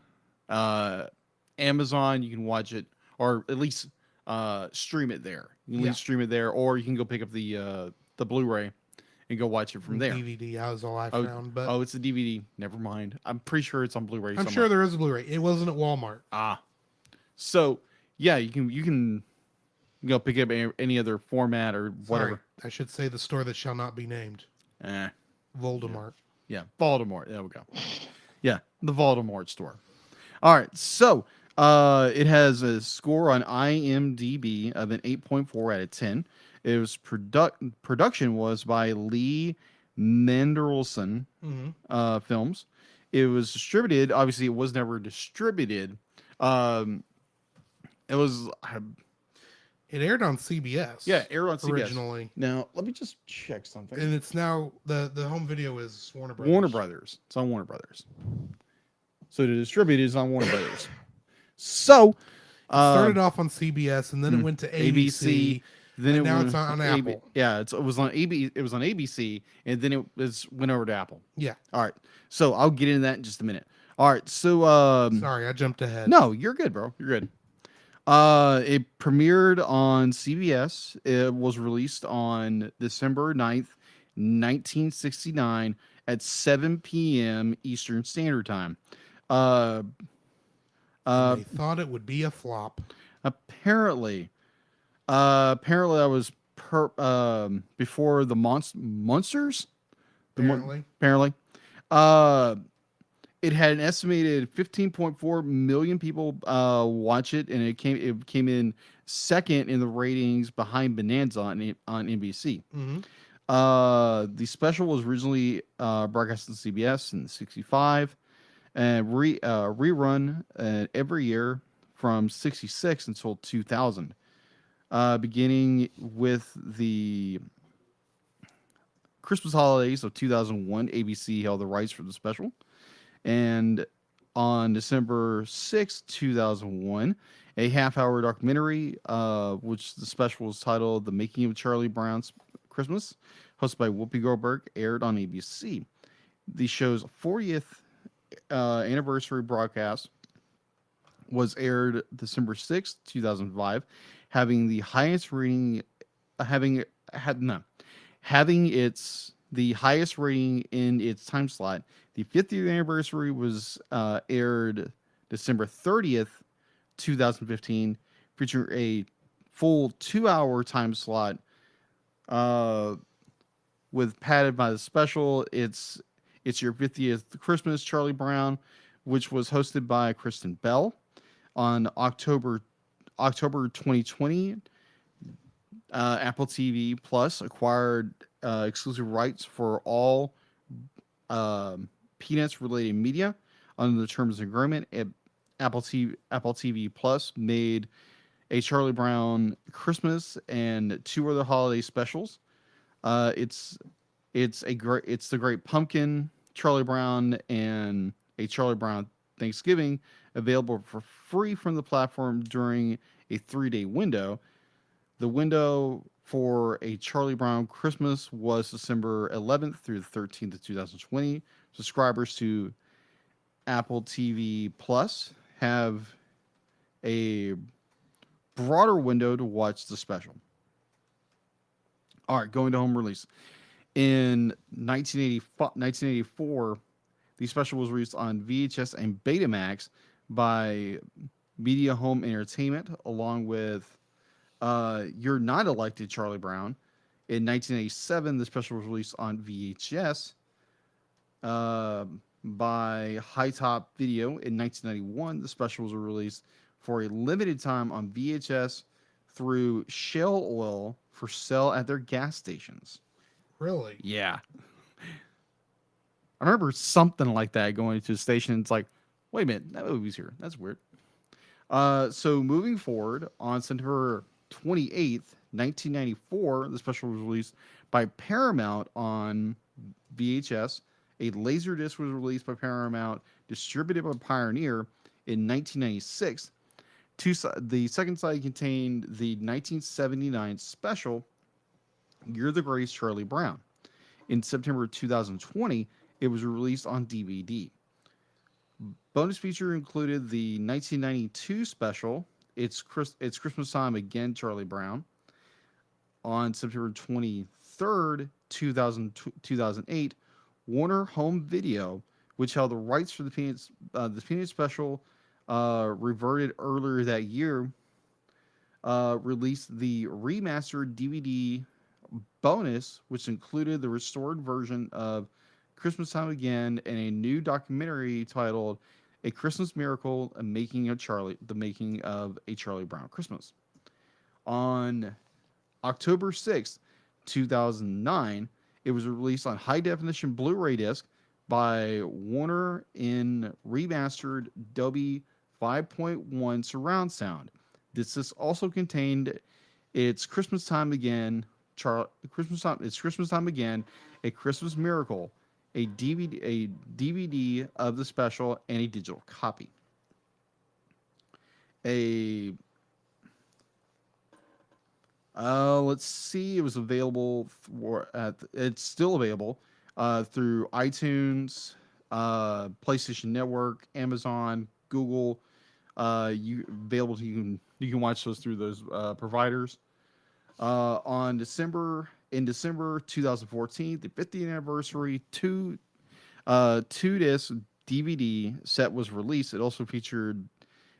Amazon. You can watch it, or at least stream it there. You can at least stream it there, or you can go pick up the Blu-ray and go watch it from there. DVD, that was all I found. But it's a DVD. Never mind. I'm pretty sure it's on Blu-ray. I'm sure there is a Blu-ray. It wasn't at Walmart. So yeah, you can go pick up any other format or whatever. Sorry, I should say the store that shall not be named. Voldemort. Yeah, Voldemort. There we go. Yeah, the Voldemort store. All right, so it has a score on IMDb of an 8.4 out of 10. It was production was by Lee Mendelsohn Films. It was distributed. Obviously, it was never distributed. It was. It aired on CBS. Yeah, aired on CBS originally. Now let me just check something. And it's now the home video is Warner Brothers. Warner Brothers. It's on Warner Brothers. So to distribute it is on Warner Brothers. So it started off on CBS and then it went to ABC. Then now it's on Apple. Yeah, it was on ABC, and then it went over to Apple. Yeah. All right. So I'll get into that in just a minute. All right. So sorry, I jumped ahead. No, you're good, bro. You're good. It premiered on CBS. It was released on December 9th, 1969 at 7 p.m. Eastern Standard Time. They thought it would be a flop. Apparently that was before the Monsters. Apparently. It had an estimated 15.4 million people watch it, and it came in second in the ratings behind Bonanza on NBC. Mm-hmm. The special was originally broadcast on CBS in '65 and rerun every year from '66 until 2000. Beginning with the Christmas holidays of 2001, ABC held the rights for the special. And on December 6, 2001, a half-hour documentary, which the special was titled The Making of Charlie Brown's Christmas, hosted by Whoopi Goldberg, aired on ABC. The show's 40th anniversary broadcast was aired December 6, 2005, having the highest rating, having the highest rating in its time slot. The 50th anniversary was aired December 30th, 2015, featuring a full 2-hour time slot with padded by the special. It's Your 50th Christmas, Charlie Brown, which was hosted by Kristen Bell. On October 2020, Apple TV Plus acquired exclusive rights for all Peanuts related media under the terms of agreement. Apple TV Plus made a Charlie Brown Christmas and 2 other holiday specials. It's the Great Pumpkin, Charlie Brown, and a Charlie Brown Thanksgiving, available for free from the platform during a 3-day window. The window for a Charlie Brown Christmas was December 11th through the 13th of 2020. Subscribers to Apple TV Plus have a broader window to watch the special. All right, going to home release. In 1984, the special was released on VHS and Betamax by Media Home Entertainment, along with You're Not Elected, Charlie Brown. In 1987, the special was released on VHS by High Top Video. In 1991, the special was released for a limited time on VHS through Shell Oil for sale at their gas stations. Really? Yeah. I remember something like that going to the station. It's like, wait a minute, that movie's here. That's weird. So moving forward, on September 28th, 1994, the special was released by Paramount on VHS. A Laserdisc was released by Paramount, distributed by Pioneer in 1996. The second side contained the 1979 special, You're the Greatest Charlie Brown. In September 2020, it was released on DVD. Bonus feature included the 1992 special, It's Christmas Time Again, Charlie Brown. On September 23rd, 2008, Warner Home Video, which held the rights for the Peanuts special, reverted earlier that year, released the remastered DVD bonus, which included the restored version of Christmas Time Again and a new documentary titled A Christmas Miracle, The Making of a Charlie Brown Christmas. On October 6th, 2009, it was released on high-definition Blu-ray disc by Warner in remastered Dolby 5.1 surround sound. This disc also contained It's Christmas Time Again, It's Christmas Time Again, A Christmas Miracle, a DVD of the special, and a digital copy. Let's see. It was available it's still available through iTunes, PlayStation Network, Amazon, Google. You can watch those through those providers. In December 2014, the 50th anniversary two-disc DVD set was released. It also featured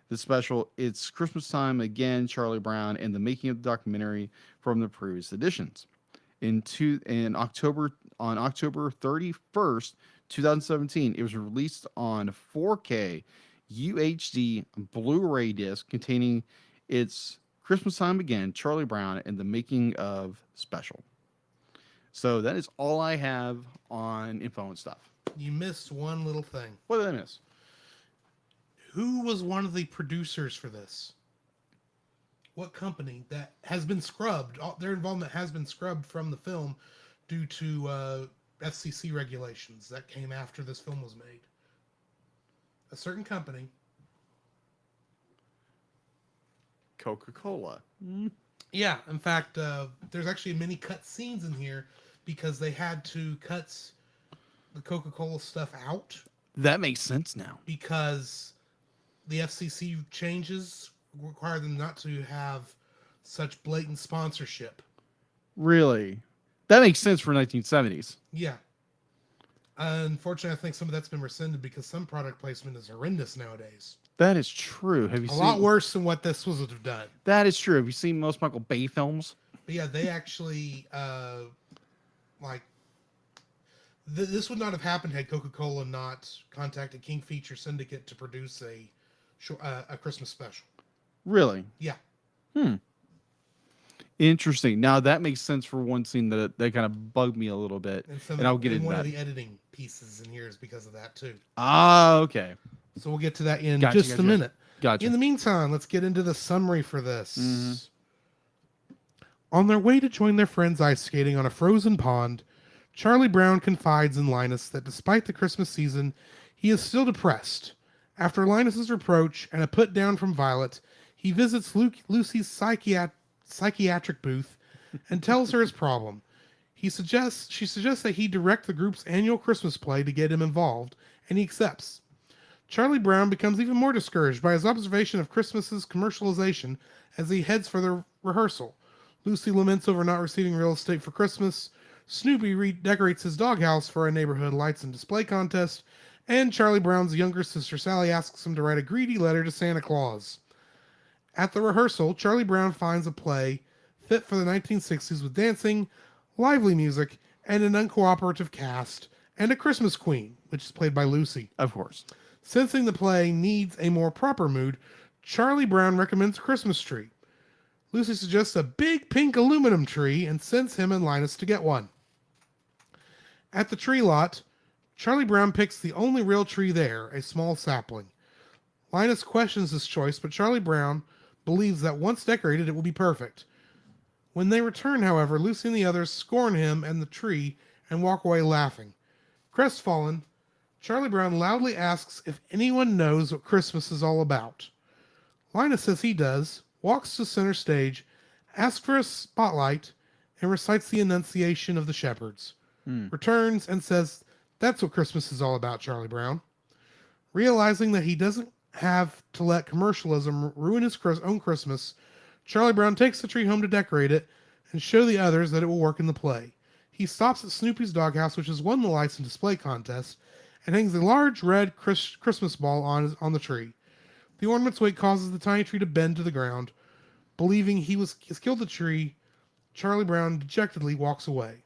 the special It's Christmas Time Again, Charlie Brown, and the making of the documentary from the previous editions. In October on October 31st, 2017. It was released on 4K UHD Blu-ray disc containing its Christmas Time Again, Charlie Brown, and the Making of special. So that is all I have on info and stuff. You missed one little thing. What did I miss? Who was one of the producers for this? What company that has been scrubbed? Their involvement has been scrubbed from the film due to FCC regulations that came after this film was made. A certain company. Coca-Cola. Yeah, in fact, there's actually many cut scenes in here because they had to cut the Coca-Cola stuff out That makes sense now. because the FCC changes require them not to have such blatant sponsorship. Really? That makes sense for 1970s. Yeah. Unfortunately, I think some of that's been rescinded because some product placement is horrendous nowadays. That is true. Have you A seen lot worse than what this was would have done. That is true. Have you seen most Michael Bay films? But yeah, they actually this would not have happened had Coca-Cola not contacted King Feature Syndicate to produce a Christmas special. Really? Yeah. Interesting. Now that makes sense for one scene that kind of bugged me a little bit, and I'll get into one that. of the editing pieces in here is because of that too. Ah, okay. So we'll get to that in Gotcha, just gotcha. a minute. Gotcha. In the meantime, let's get into the summary for this. Mhm. On their way to join their friends ice skating on a frozen pond, Charlie Brown confides in Linus that despite the Christmas season, he is still depressed. After Linus's reproach and a put down from Violet, he visits Lucy's psychiatric booth and tells her his problem. She suggests that he direct the group's annual Christmas play to get him involved, and he accepts. Charlie Brown becomes even more discouraged by his observation of Christmas's commercialization as he heads for the rehearsal. Lucy laments over not receiving real estate for Christmas. Snoopy redecorates his doghouse for a neighborhood lights and display contest, and Charlie Brown's younger sister Sally asks him to write a greedy letter to Santa Claus. At the rehearsal, Charlie Brown finds a play fit for the 1960s with dancing, lively music, and an uncooperative cast, and a Christmas queen, which is played by Lucy. Of course. Sensing the play needs a more proper mood, Charlie Brown recommends a Christmas tree. Lucy suggests a big pink aluminum tree and sends him and Linus to get one. At the tree lot, Charlie Brown picks the only real tree there, a small sapling. Linus questions his choice, but Charlie Brown believes that once decorated, it will be perfect. When they return, however, Lucy and the others scorn him and the tree and walk away laughing. Crestfallen, Charlie Brown loudly asks if anyone knows what Christmas is all about. Linus says he does, walks to center stage, asks for a spotlight, and recites the Annunciation of the Shepherds. Returns and says, "That's what Christmas is all about, Charlie Brown." Realizing that he doesn't have to let commercialism ruin his own Christmas, Charlie Brown takes the tree home to decorate it and show the others that it will work in the play. He stops at Snoopy's doghouse, which has won the lights and display contest, and hangs a large red Christmas ball on the tree. The ornament's weight causes the tiny tree to bend to the ground. Believing he has killed the tree, Charlie Brown dejectedly walks away.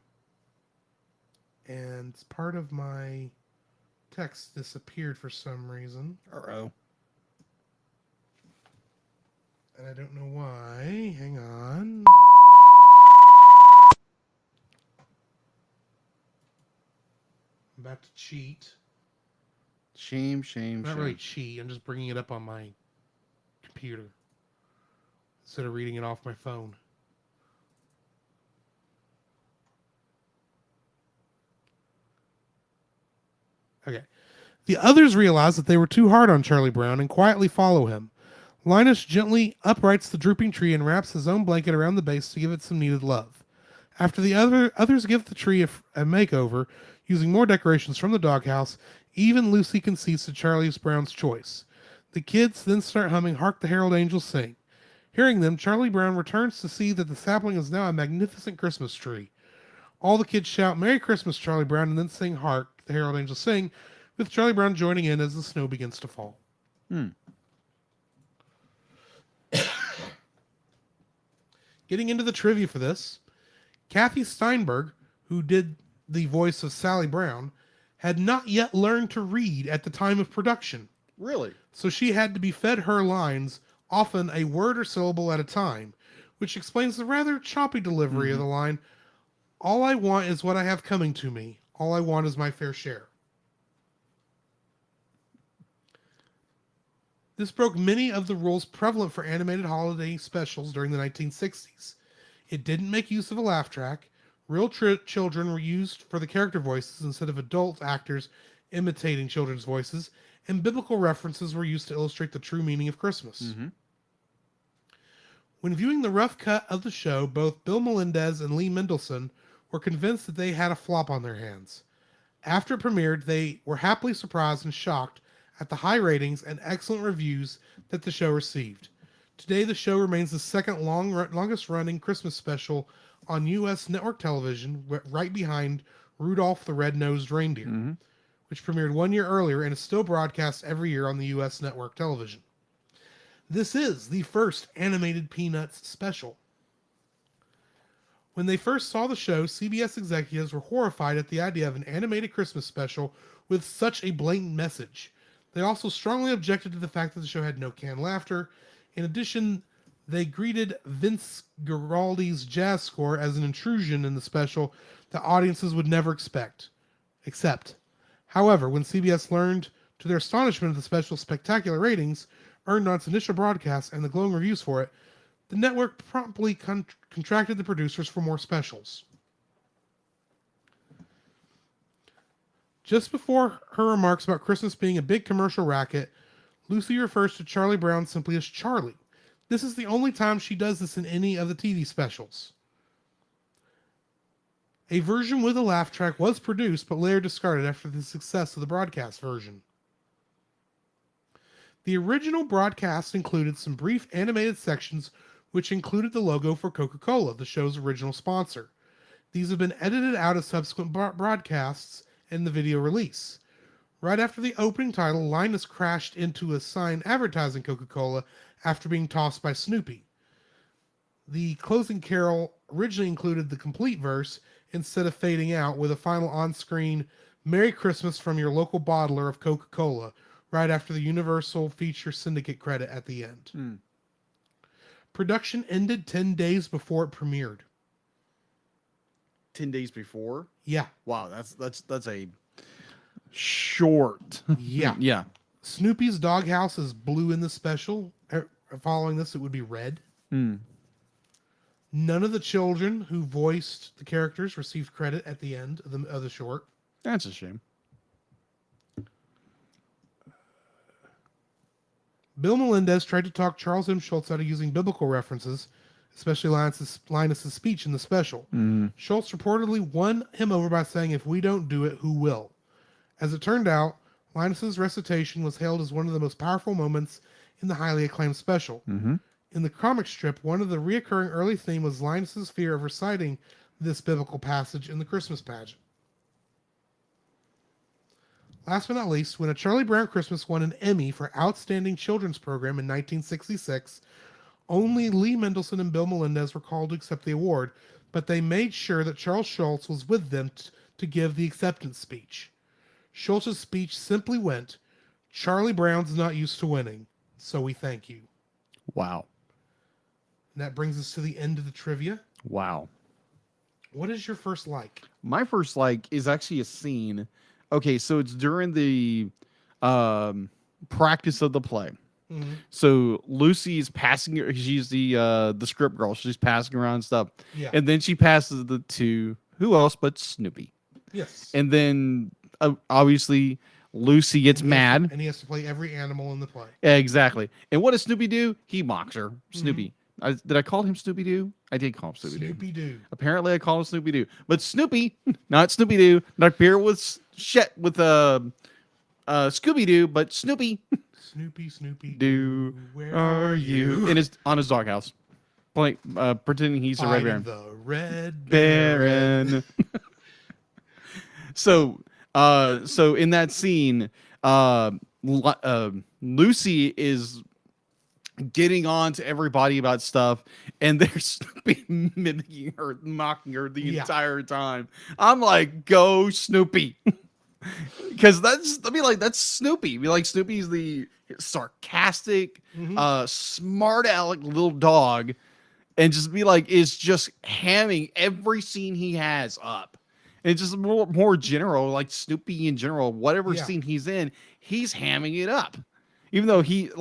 And part of my text disappeared for some reason. Uh-oh. And I don't know why. Hang on. I'm about to cheat. Shame. Not really cheat. I'm just bringing it up on my computer instead of reading it off my phone. Okay. The others realize that they were too hard on Charlie Brown and quietly follow him. Linus gently uprights the drooping tree and wraps his own blanket around the base to give it some needed love. After the others give the tree a makeover, using more decorations from the doghouse, even Lucy concedes to Charlie Brown's choice. The kids then start humming "Hark the Herald Angels Sing." Hearing them, Charlie Brown returns to see that the sapling is now a magnificent Christmas tree. All the kids shout "Merry Christmas, Charlie Brown," and then sing "Hark the Herald Angels Sing," with Charlie Brown joining in as the snow begins to fall. Getting into the trivia for this, Kathy Steinberg, who did the voice of Sally Brown, had not yet learned to read at the time of production. Really? So she had to be fed her lines, often a word or syllable at a time, which explains the rather choppy delivery of the line, "All I want is what I have coming to me. All I want is my fair share." This broke many of the rules prevalent for animated holiday specials during the 1960s. It didn't make use of a laugh track. Real children were used for the character voices instead of adult actors imitating children's voices, and biblical references were used to illustrate the true meaning of Christmas. When viewing the rough cut of the show, both Bill Melendez and Lee Mendelson were convinced that they had a flop on their hands. After it premiered, they were happily surprised and shocked at the high ratings and excellent reviews that the show received. Today, the show remains the second longest running Christmas special on U.S. network television, right behind Rudolph the Red-Nosed Reindeer, which premiered 1 year earlier and is still broadcast every year on the U.S. network television. This is the first animated Peanuts special. When they first saw the show, CBS executives were horrified at the idea of an animated Christmas special with such a blatant message. They also strongly objected to the fact that the show had no canned laughter. In addition, they greeted Vince Guaraldi's jazz score as an intrusion in the special that audiences would never accept. However, when CBS learned, to their astonishment, of the special's spectacular ratings earned on its initial broadcast and the glowing reviews for it, the network promptly contracted the producers for more specials. Just before her remarks about Christmas being a big commercial racket, Lucy refers to Charlie Brown simply as Charlie. This is the only time she does this in any of the TV specials. A version with a laugh track was produced, but later discarded after the success of the broadcast version. The original broadcast included some brief animated sections which included the logo for Coca-Cola, the show's original sponsor. These have been edited out as subsequent broadcasts in the video release. Right after the opening title, Linus crashed into a sign advertising Coca-Cola after being tossed by Snoopy. The closing carol originally included the complete verse instead of fading out, with a final on-screen "Merry Christmas from your local bottler of Coca-Cola" right after the Universal Feature Syndicate credit at the end. Production ended 10 days before it premiered. 10 days before? Yeah. Wow, that's a short. Yeah. Yeah. Snoopy's doghouse is blue in the special. Following this, it would be red. None of the children who voiced the characters received credit at the end of the short. That's a shame. Bill Melendez tried to talk Charles M. Schulz out of using biblical references, especially Linus's speech in the special. Schulz reportedly won him over by saying, "If we don't do it, who will?" As it turned out, Linus's recitation was hailed as one of the most powerful moments in the highly acclaimed special. In the comic strip, one of the reoccurring early theme was Linus's fear of reciting this biblical passage in the Christmas pageant. Last but not least, when A Charlie Brown Christmas won an Emmy for Outstanding Children's Program in 1966, only Lee Mendelson and Bill Melendez were called to accept the award, but they made sure that Charles Schulz was with them to give the acceptance speech. Schulz's speech simply went, "Charlie Brown's not used to winning, so we thank you." Wow. And that brings us to the end of the trivia. Wow. What is your first like? My first like is actually a scene. Okay, so it's during the practice of the play. So Lucy's passing her. She's the script girl. She's passing around stuff. Yeah. And then she passes it to who else but Snoopy. Yes. And then obviously Lucy gets mad. And he has to play every animal in the play. Yeah, exactly. And what does Snoopy do? He mocks her. Snoopy. Did I call him Snoopy Doo? I did call him Snoopy Doo. Snoopy Doo. Apparently, I call him Snoopy Doo. But Snoopy, not Snoopy Doo, not appear with Scooby Doo, but Snoopy. Snoopy Doo, where are you? And it's on his doghouse, pretending he's a Red Baron. The Red Baron. So in that scene, Lucy is getting on to everybody about stuff, and they're Snoopy mimicking her, mocking her the Yeah. entire time. I'm like, go Snoopy. Because that's Snoopy. Snoopy's the sarcastic, Mhm. smart aleck little dog, and just is just hamming every scene he has up. And just more general, like Snoopy in general, whatever Yeah. scene he's in, he's hamming it up. Even though he's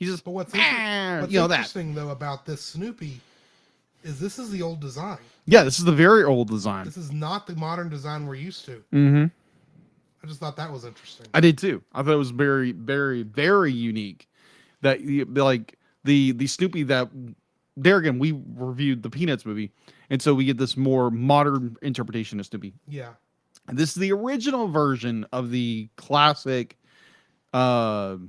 just, But what's that. interesting though about this Snoopy is this is the old design. Yeah, this is the very old design. This is not the modern design we're used to. Mm-hmm. I just thought that was interesting. I did too. I thought it was very, very, very unique. That the Snoopy that there again, we reviewed the Peanuts movie, and so we get this more modern interpretation of Snoopy. Yeah. And this is the original version of the classic TV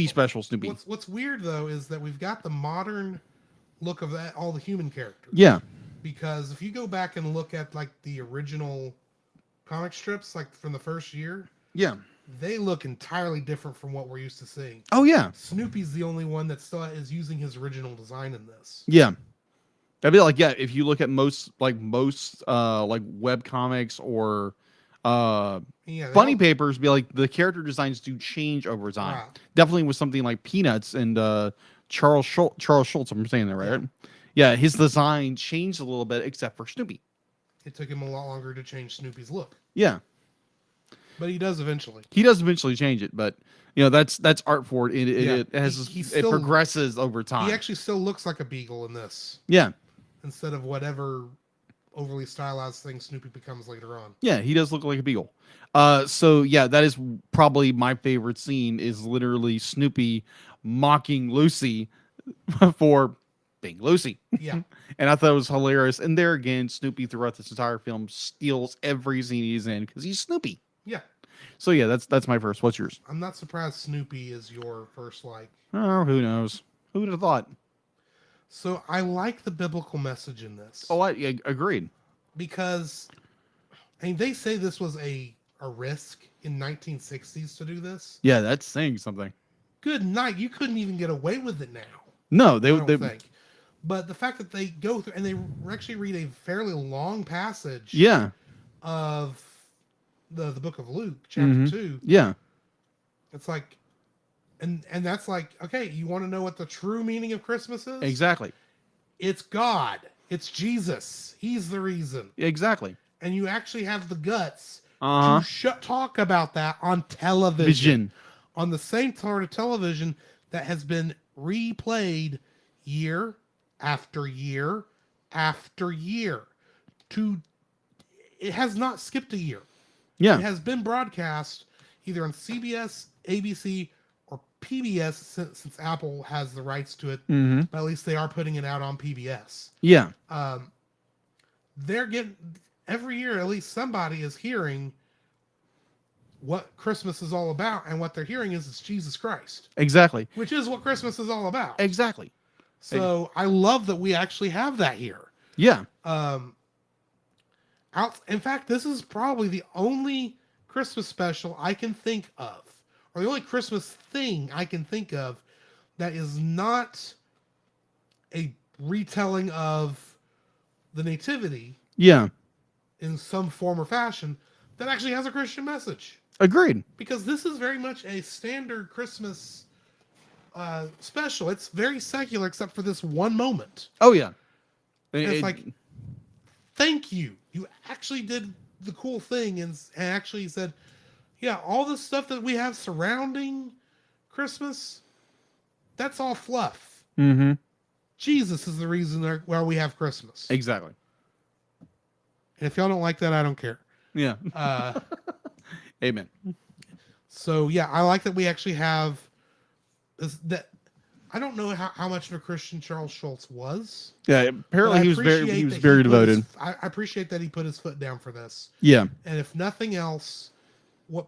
special Snoopy. What's weird though is that we've got the modern look of all the human characters. Yeah. Because if you go back and look at like the original comic strips, like from the first year, Yeah. they look entirely different from what we're used to seeing. Oh yeah. Snoopy's the only one that still is using his original design in this. Yeah. I'd be like, yeah, if you look at most web comics or funny papers, be like the character designs do change over time. Right. Definitely with something like Peanuts and Charles Schultz, I'm saying that right? Yeah, his design changed a little bit except for Snoopy. It took him a lot longer to change Snoopy's look. Yeah. But he does eventually. He does eventually change it, but that's art for it. It has it progresses over time. He actually still looks like a beagle in this. Yeah. Instead of whatever overly stylized thing Snoopy becomes later on. Yeah, he does look like a beagle. So yeah, that is probably my favorite scene is literally Snoopy mocking Lucy for being Lucy. Yeah. And I thought it was hilarious. And there again, Snoopy throughout this entire film steals every scene he's in because he's Snoopy. Yeah. So yeah, that's my first. What's yours? I'm not surprised Snoopy is your first like. Oh, who knows? Who would have thought? So I like the biblical message in this. Oh, I agreed. Because I mean they say this was a risk in 1960s to do this. Yeah, that's saying something. Good night. You couldn't even get away with it now. No, they think. But the fact that they go through and they actually read a fairly long passage. Yeah. Of the book of Luke, chapter 2. Yeah. It's like, and that's like, okay, you want to know what the true meaning of Christmas is? Exactly. It's God. It's Jesus. He's the reason. Exactly. And you actually have the guts to talk about that on television. Vision. On the same sort of television that has been replayed year after year after year. It has not skipped a year. Yeah. It has been broadcast either on CBS, ABC, or PBS since Apple has the rights to it. Mm-hmm. But at least they are putting it out on PBS. Yeah. They're getting every year, at least somebody is hearing what Christmas is all about, and what they're hearing is it's Jesus Christ. Exactly. Which is what Christmas is all about. Exactly. So I love that we actually have that here. Yeah. In fact, this is probably the only Christmas special I can think of, or the only Christmas thing I can think of that is not a retelling of the Nativity. Yeah. In some form or fashion that actually has a Christian message. Agreed. Because this is very much a standard Christmas special. It's very secular except for this one moment. Oh yeah. It's like, thank you. You actually did the cool thing and actually said, yeah, all the stuff that we have surrounding Christmas, that's all fluff. Mm-hmm. Jesus is the reason why we have Christmas. Exactly. And if y'all don't like that, I don't care. Yeah. Amen. So yeah, I like that we actually have this. That I don't know how much of a Christian Charles Schultz was. Yeah, apparently he was very devoted. I appreciate that he put his foot down for this. Yeah. And if nothing else,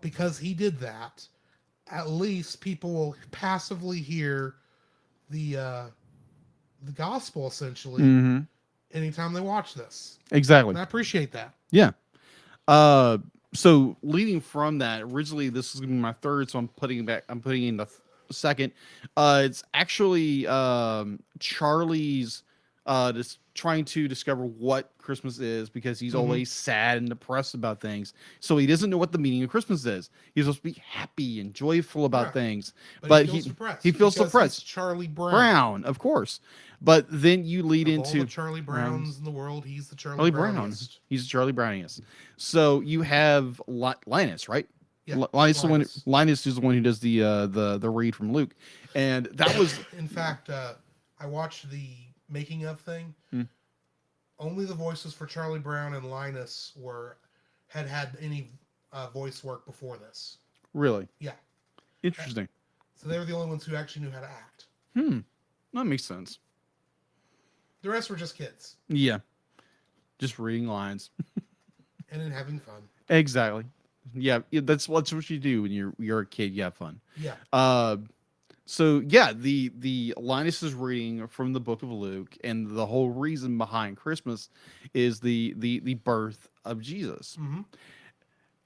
because he did that, at least people will passively hear the gospel essentially anytime they watch this. Exactly. And I appreciate that. Yeah. So leading from that, originally this is gonna be my third, so I'm putting in the second. It's actually Charlie's just trying to discover what Christmas is because he's always sad and depressed about things. So he doesn't know what the meaning of Christmas is. He's supposed to be happy and joyful about Yeah. things, But he feels suppressed. he feels because suppressed. he's Charlie Brown. Brown, of course. But then you lead Of all into the Charlie Browns in the world, he's the Charlie Charlie Brown. Browniest. He's Charlie Browniest. So you have Linus, right? Yeah, Linus, Linus. Linus is the one who does the read from Luke, and that was In fact, I watched the making of thing. Only the voices for Charlie Brown and Linus had any voice work before this. really Yeah. interesting. So they were the only ones who actually knew how to act. That makes sense. The rest were just kids Yeah, just reading lines. and then having fun. Exactly. Yeah, that's what you do when you're a kid. You have fun. Yeah. So yeah, the Linus is reading from the book of Luke, and the whole reason behind Christmas is the birth of Jesus.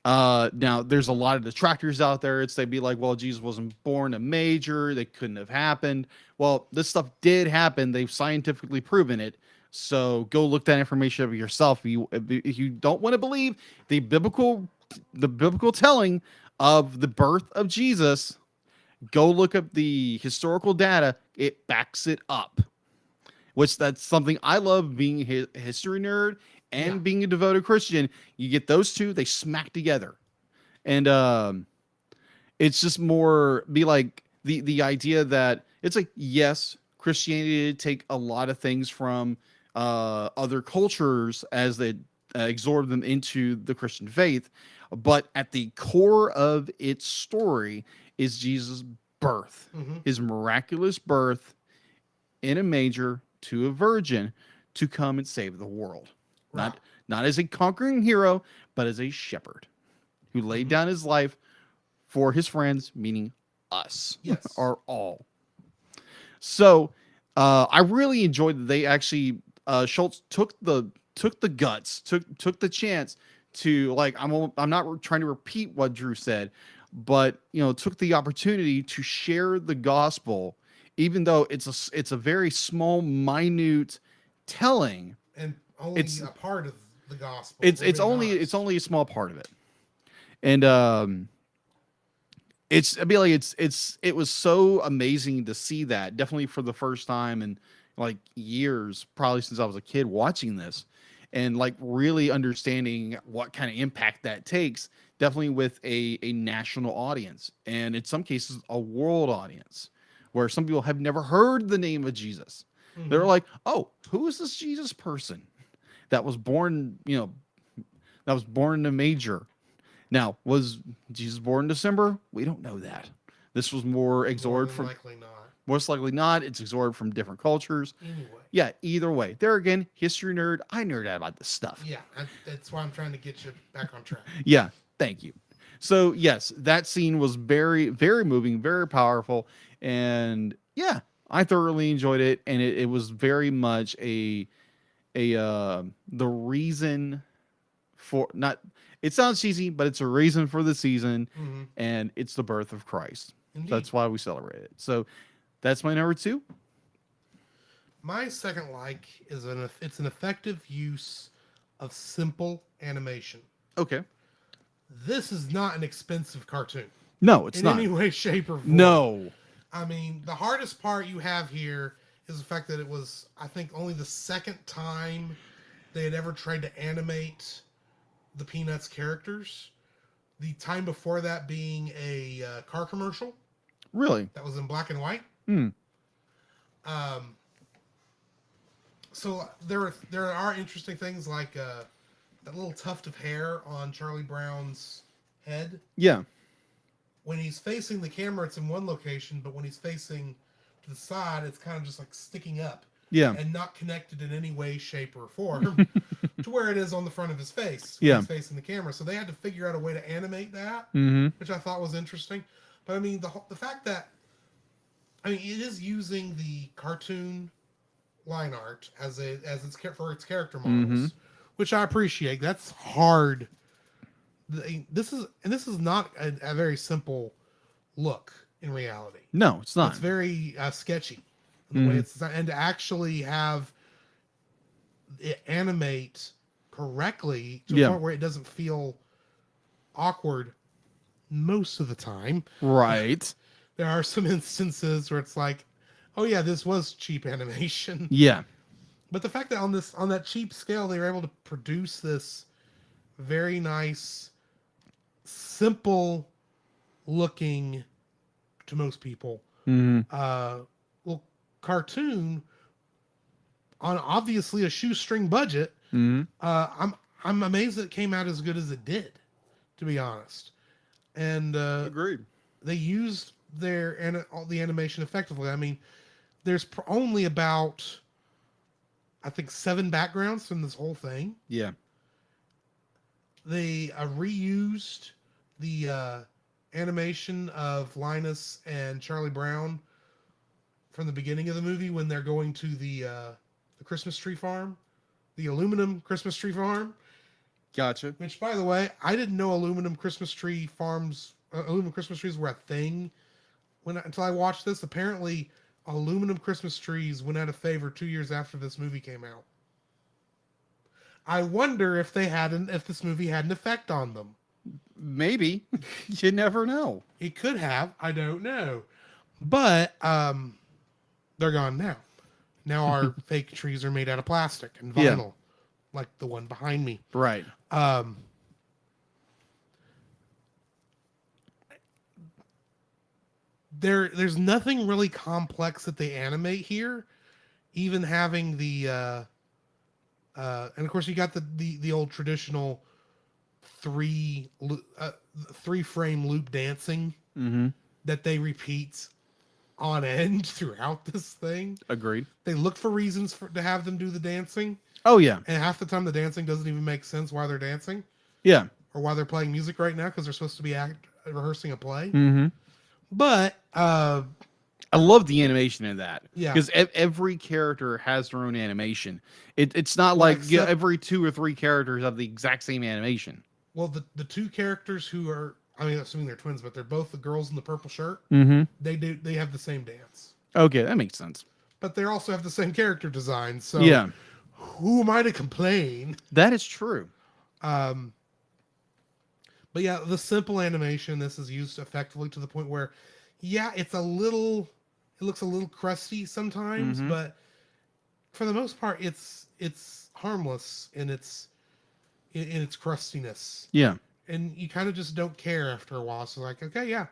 Now there's a lot of detractors out there. They'd be like, well, Jesus wasn't born a major. They couldn't have happened. Well, this stuff did happen. They've scientifically proven it. So go look that information up yourself. If you don't want to believe the biblical telling of the birth of Jesus, go look up the historical data. It backs it up. Which that's something I love, being a history nerd and being a devoted Christian. You get those two, they smack together. And it's just more be like the idea that it's like, yes, Christianity did take a lot of things from other cultures as they absorb them into the Christian faith, but at the core of its story is Jesus' birth, his miraculous birth in a manger to a virgin to come and save the world. Right. Not as a conquering hero, but as a shepherd who laid down his life for his friends, meaning us, Yes. or all. So I really enjoyed that they actually Schultz took the guts, took the chance to, like, I'm not trying to repeat what Drew said, but took the opportunity to share the gospel, even though it's a very small, minute telling, And only It's- a part of the gospel. it's We're being only honest. a small part of it. And it was so amazing to see that, definitely for the first time in like years, probably since I was a kid watching this, and like really understanding what kind of impact that takes, definitely with a national audience, and in some cases a world audience, where some people have never heard the name of Jesus. They're like, oh, who is this Jesus person that was born, that was born in a manger? Now, was Jesus born in December? We don't know that. This was more More exorted than from, likely not. most likely not. It's exorted from different cultures. Anyway. Yeah, either way. There again, history nerd. I nerd out about this stuff. Yeah, that's why I'm trying to get you back on track. Yeah, thank you. So yes, that scene was very, very moving, very powerful, and yeah, I thoroughly enjoyed it, and it was very much the reason for not. It sounds cheesy, but it's a reason for the season, and it's the birth of Christ. Indeed. That's why we celebrate it. So that's my number 2. My second is it's an effective use of simple animation. Okay. This is not an expensive cartoon No, it's in not. any way, shape, or form. No. I mean, the hardest part you have here is the fact that it was, I think, only the second time they had ever tried to animate the Peanuts characters. The time before that being a car commercial Really? that was in black and white. So there are interesting things like that little tuft of hair on Charlie Brown's head. Yeah. When he's facing the camera, it's in one location, but when he's facing to the side, it's kind of just like sticking up Yeah. and not connected in any way, shape, or form to where it is on the front of his face when Yeah. he's facing the camera. So they had to figure out a way to animate that, which I thought was interesting. But I mean, the fact that, I mean, it is using the cartoon line art as its for its character models, which I appreciate. That's hard. This is not a very simple look. in reality. No, it's not. It's very sketchy in the way it's designed. And to actually have it animate correctly to a point where it doesn't feel awkward most of the time. Right. There are some instances where it's like, oh yeah, this was cheap animation. Yeah. But the fact that on that cheap scale they were able to produce this very nice, simple looking to most people well cartoon on obviously a shoestring budget. I'm amazed that it came out as good as it did, to be honest. And Agreed. they used all the animation effectively. I mean, there's only about, I think, 7 backgrounds from this whole thing. Yeah. They reused the animation of Linus and Charlie Brown from the beginning of the movie when they're going to the Christmas tree farm, the aluminum Christmas tree farm. Gotcha. Which, by the way, I didn't know aluminum Christmas trees were a thing until I watched this. Apparently, aluminum Christmas trees went out of favor 2 years after this movie came out. I wonder if this movie had an effect on them. Maybe. You never know. It could have. I don't know. But they're gone now. Now our fake trees are made out of plastic and vinyl, like the one behind me. Right. There's nothing really complex that they animate here, even having the and of course you got the old traditional 3 frame loop dancing that they repeat on end throughout this thing. Agreed. They look for reasons to have them do the dancing, Oh, yeah. and half the time the dancing doesn't even make sense why they're dancing Yeah. or why they're playing music right now, because they're supposed to be rehearsing a play. Mm-hmm. But I love the animation in that. Yeah. Because every character has their own animation. It's not like except- every 2 or 3 characters have the exact same animation. well, the 2 characters who are, I mean, assuming they're twins, but they're both the girls in the purple shirt. Mm-hmm. They have the same dance, Okay, that makes sense. but they also have the same character design. So Yeah, who am I to complain? that is true. But yeah, the simple animation, this is used effectively to the point where, yeah, it looks a little crusty sometimes, but for the most part, it's harmless in its crustiness, Yeah. and you kind of just don't care after a while. So like, okay, yeah,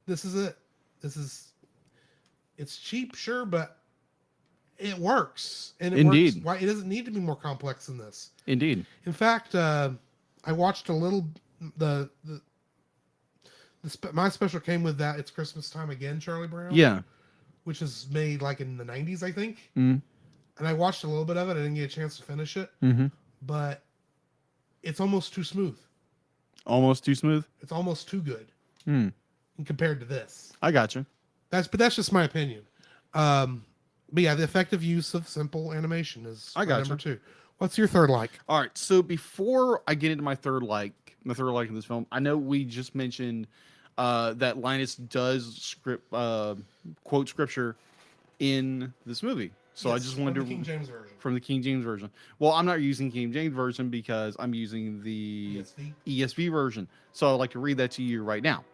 this is it. It's cheap, sure, but it works, and it Indeed. works. Why it doesn't need to be more complex than this. Indeed. In fact, I watched a little. My special came with that It's Christmas Time Again, Charlie Brown. Yeah. Which is made like in the 90s, I think. Mm. And I watched a little bit of it. I didn't get a chance to finish it. Mm-hmm. But it's almost too smooth. Almost too smooth. It's almost too good Mm. compared to this. I gotcha. That's just my opinion. But yeah, the effective use of simple animation is number 2. What's your third like? All right. So before I get into my third like in this film, I know we just mentioned that Linus does quote scripture in this movie. So Yes, I just wanted from to the King James version. from the King James version. Well, I'm not using King James version because I'm using the ESV version. So I'd like to read that to you right now.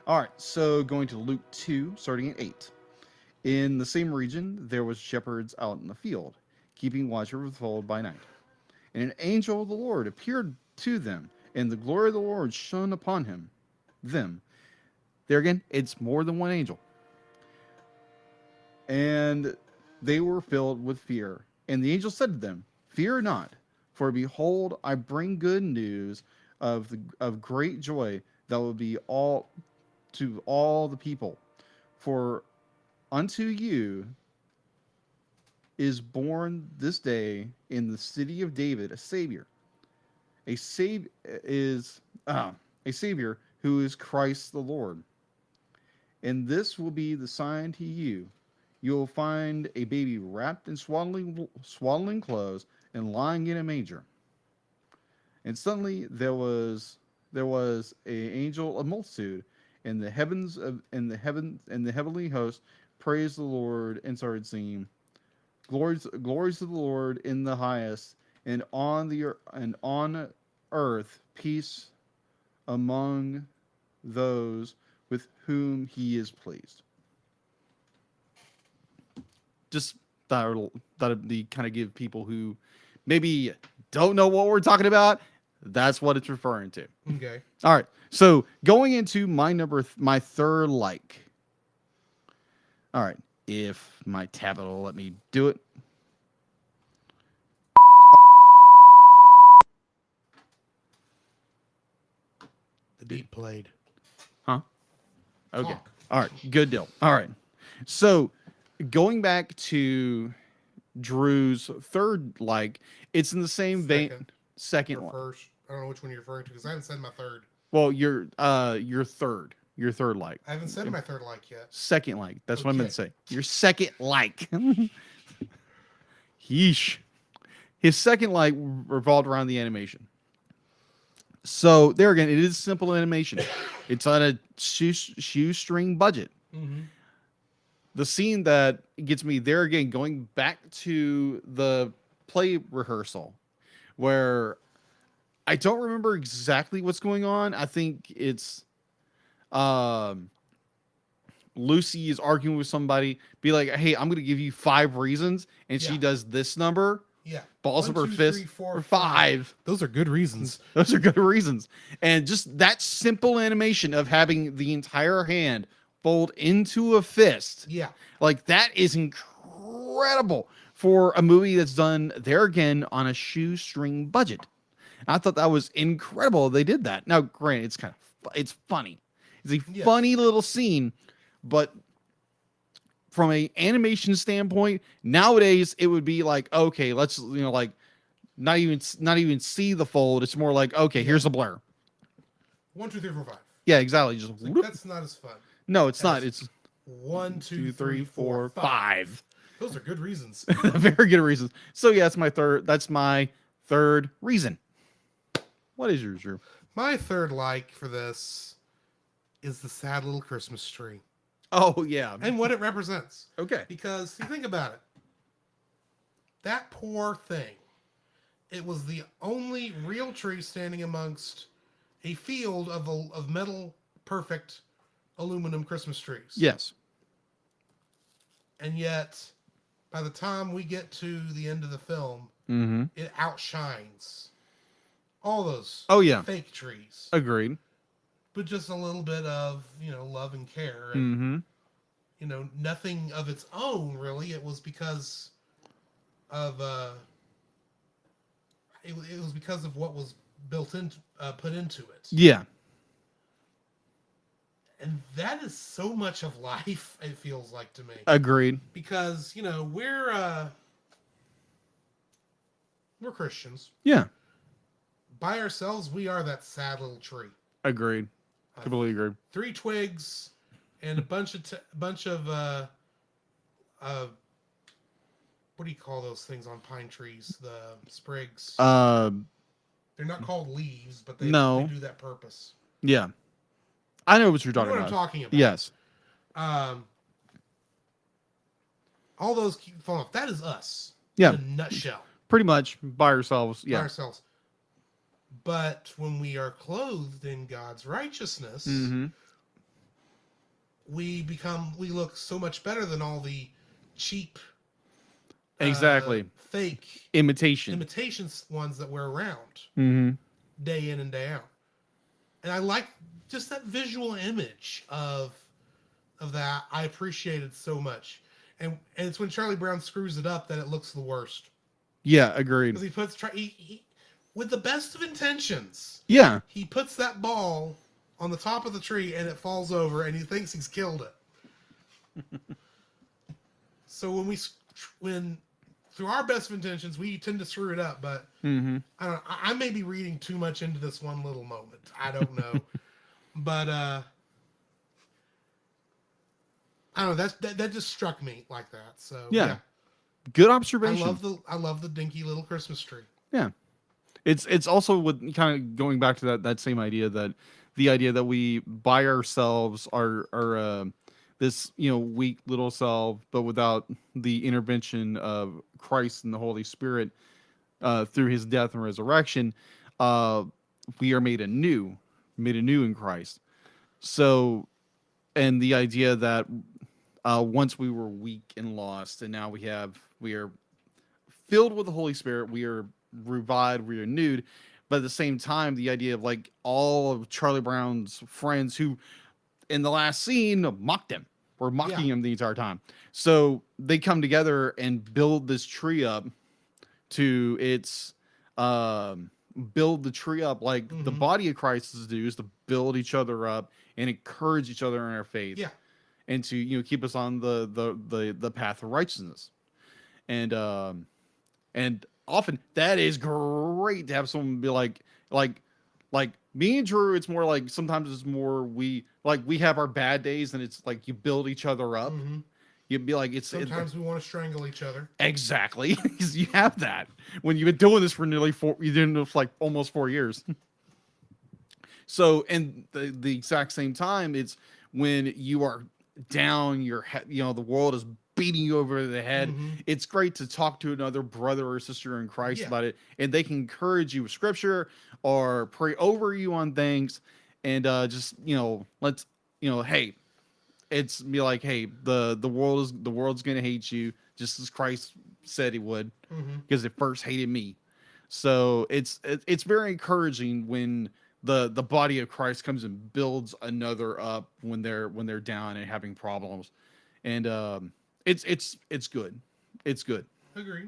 All right. So going to Luke 2, starting at 8. In the same region, there was shepherds out in the field, keeping watch over the fold by night. And an angel of the Lord appeared to them, and the glory of the Lord shone upon them. There again, it's more than one angel. And they were filled with fear. And the angel said to them, "Fear not, for behold, I bring good news of great joy that will be to all the people. For unto you is born this day in the city of David a Savior. A Savior who is Christ the Lord. And this will be the sign to you. You will find a baby wrapped in swaddling clothes and lying in a manger." And suddenly there was a multitude and the heavenly host praise the Lord, and started singing, glories to the Lord in the highest, and on earth peace among those with whom he is pleased. Just thought it'd be kind of give people who maybe don't know what we're talking about, that's what it's referring to. Okay. All right. So going into my third like. All right. If my tablet will let me do it. The beat played. Huh? Okay. Talk. All right. Good deal. All right. So going back to Drew's third like, it's in the same vein. Second Or one. first. I don't know which one you're referring to because I haven't said my third. Well, your third like. I haven't said my third like yet. Second like. That's what I meant to Okay. say. Your second like. Yeesh. His second like revolved around the animation. So there again, it is simple animation. It's on a shoestring budget. Mm-hmm. The scene that gets me there again, going back to the play rehearsal, where I don't remember exactly what's going on. I think it's Lucy is arguing with somebody, be like, hey, I'm gonna give you 5 reasons, and she Yeah. does this number, Yeah. balls 1, up her 2, fist 3, 4, for 5. Those are good reasons. Those are good reasons. And just that simple animation of having the entire hand fold into a fist, Yeah. like that is incredible for a movie that's done there again on a shoestring budget. I thought that was incredible. They did that. Now, granted, it's funny. It's a Yes. funny little scene, but from a animation standpoint, nowadays it would be like, okay, let's like not even see the fold. It's more like, okay, here's a blur. 1, 2, 3, 4, 5. Yeah, exactly. Just It's like, whoop. that's not as fun. No, it's not. That's- It's 1, 2, 3, 4, 5. Those are good reasons. Very good reasons. So yeah, that's my third reason. What is yours, Drew? My third like for this is the sad little Christmas tree Oh yeah. and what it represents. Okay. Because you think about it, that poor thing, it was the only real tree standing amongst a field of metal, perfect aluminum Christmas trees. Yes. And yet, by the time we get to the end of the film, Mm-hmm. it outshines all those Oh yeah. fake trees. Agreed. But just a little bit of, love and care. And, Mm-hmm. Nothing of its own, really. It was because of, it was because of what was put into it. Yeah. And that is so much of life, it feels like to me. Agreed. Because, we're Christians. Yeah. By ourselves, we are that sad little tree. Agreed. Completely agreed. 3 twigs and a bunch of what do you call those things on pine trees? The sprigs. They're not called leaves, but they do that purpose. Yeah. I know what you're You know talking what about. I'm talking about? Yes. All those keep falling off. That is us. Yeah. In a nutshell. Pretty much by ourselves. By Yeah. ourselves. But when we are clothed in God's righteousness, Mm-hmm. we look so much better than all the cheap, Exactly. fake Imitations ones that we're around Mm-hmm. day in and day out. And I like just that visual image of that. I appreciate it so much. And it's when Charlie Brown screws it up that it looks the worst. Yeah. Agreed. Because he puts he with the best of intentions, Yeah. he puts that ball on the top of the tree and it falls over and he thinks he's killed it. So when through our best of intentions, we tend to screw it up, but Mm-hmm. I don't know. I may be reading too much into this one little moment. I don't know. But I don't know. That just struck me like that. So Yeah. Good I observation. love the dinky little Christmas tree. Yeah. It's also with kind of going back to that same idea that the idea that we by ourselves are this weak little self, but without the intervention of Christ and the Holy Spirit through His death and resurrection, we are made anew in Christ. So, and the idea that once we were weak and lost, and now we are filled with the Holy Spirit, we are revived, we are renewed. But at the same time, the idea of like all of Charlie Brown's friends who in the last scene mocked him, were mocking him the entire time. So they come together and build this tree up to its build the tree up like the body of Christ do, is to build each other up and encourage each other in our faith. Yeah. And to keep us on the path of righteousness. And often that is great to have someone be like me and Drew. It's more like sometimes it's more we have our bad days, and it's like you build each other up. You'd be like, sometimes we want to strangle each other. Exactly, because you have that when you've been doing this for nearly almost 4 years. So, and the exact same time, it's when you are down, the world is beating you over the head. It's great to talk to another brother or sister in Christ about it, and they can encourage you with scripture or pray over you on things, and let's hey, it's be like, hey, the world's gonna hate you just as Christ said He would, because it first hated me. So it's very encouraging when the body of Christ comes and builds another up when they're down and having problems, and it's good. It's good. Agree.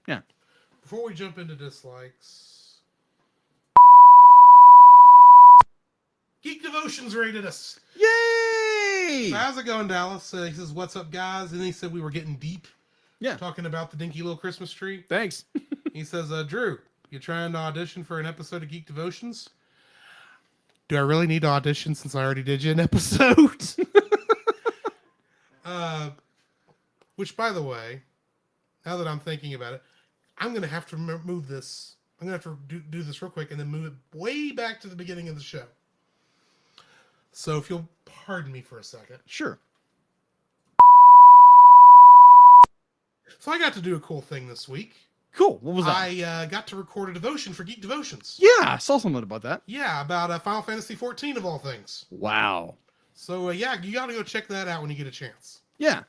Yeah. Before we jump into dislikes, Geek Devotions rated us. Yay! So how's it going, Dallas? He says, "What's up, guys?" And he said we were getting deep. Yeah. Talking about the dinky little Christmas tree. Thanks. He says, "Drew, you trying to audition for an episode of Geek Devotions?" Do I really need to audition since I already did you an episode? Which, by the way, now that I'm thinking about it, I'm going to have to move this. I'm going to have to do this real quick and then move it way back to the beginning of the show. So if you'll pardon me for a second. Sure. So I got to do a cool thing this week. Cool. What was that? I got to record a devotion for Geek Devotions. Yeah, I saw something about that. Yeah, about Final Fantasy 14 of all things. Wow. So yeah, you got to go check that out when you get a chance. Yeah.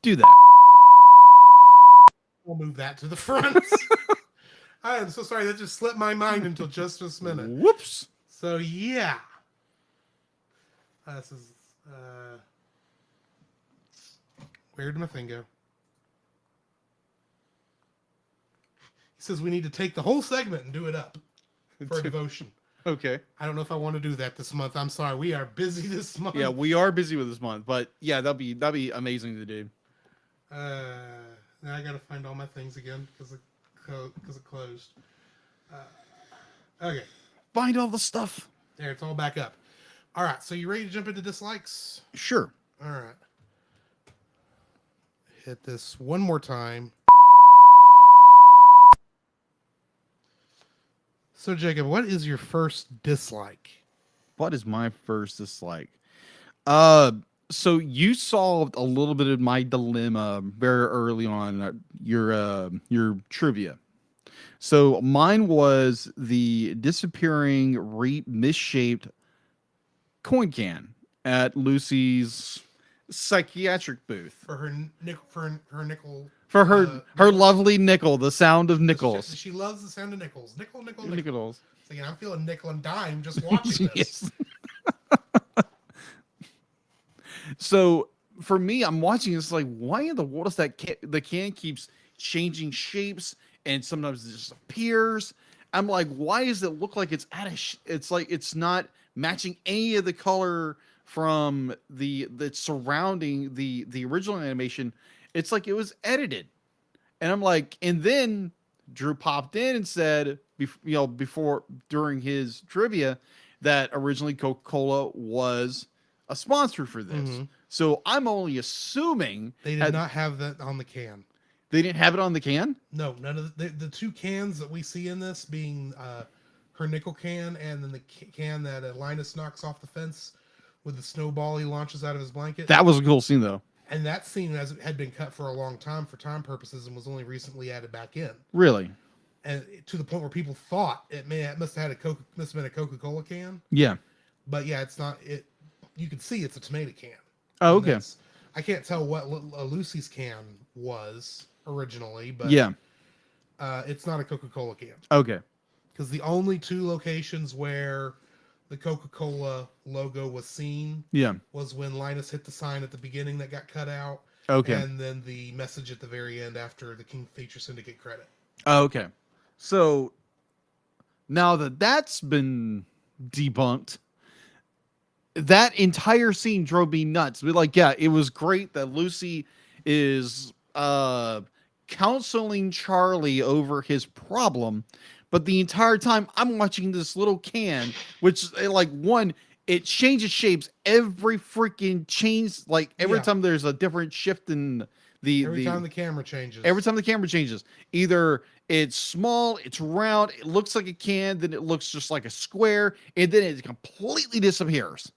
Do that. We'll move that to the front. I am so sorry. That just slipped my mind until just this minute. Whoops. So yeah. This is where did my thing go? He says we need to take the whole segment and do it up for a devotion. Okay. I don't know if I want to do that this month. I'm sorry. We are busy this month. Yeah, we are busy with this month, but yeah, that'd be amazing to do. Now I gotta find all my things again because it closed. Okay. Find all the stuff. There, it's all back up. All right, so you ready to jump into dislikes? Sure. All right. Hit this one more time. So, Jacob, what is your first dislike? What is my first dislike? So you solved a little bit of my dilemma very early on your trivia. So mine was the disappearing, misshaped coin can at Lucy's psychiatric booth For her nickel. for her lovely nickel, the sound of nickels. She loves the sound of nickels. Nickel. Nickels. So, I'm feeling nickel and dime just watching this. So for me, I'm watching this like, why in the world is the can keeps changing shapes and sometimes it just appears? I'm like, why does it look like it's it's like it's not matching any of the color from the surrounding the original animation? It's like it was edited. And I'm like, and then Drew popped in and said, during his trivia, that originally Coca-Cola was a sponsor for this. Mm-hmm. So I'm only assuming They did not have that on the can. They didn't have it on the can? No, none of the two cans that we see in this being her nickel can, and then the can that Linus knocks off the fence with the snowball he launches out of his blanket. That was a cool scene, though. And that scene had been cut for a long time for time purposes and was only recently added back in. Really? And to the point where people thought it must have been a Coca-Cola can. Yeah. But yeah, it's not. You can see it's a tomato can. Oh, okay. I can't tell what Lucy's can was originally, but yeah, it's not a Coca-Cola can. Okay. Because the only two locations where the Coca-Cola logo was seen was when Linus hit the sign at the beginning that got cut out. Okay. And then the message at the very end after the Kingfisher Syndicate credit. Okay. So now that that's been debunked, that entire scene drove me nuts. But like, yeah, it was great that Lucy is counseling Charlie over his problem. But the entire time I'm watching this little can, which like it changes shapes every freaking change. Like every time there's a different shift in every time the camera changes. Every time the camera changes, either it's small, it's round, it looks like a can, then it looks just like a square, and then it completely disappears.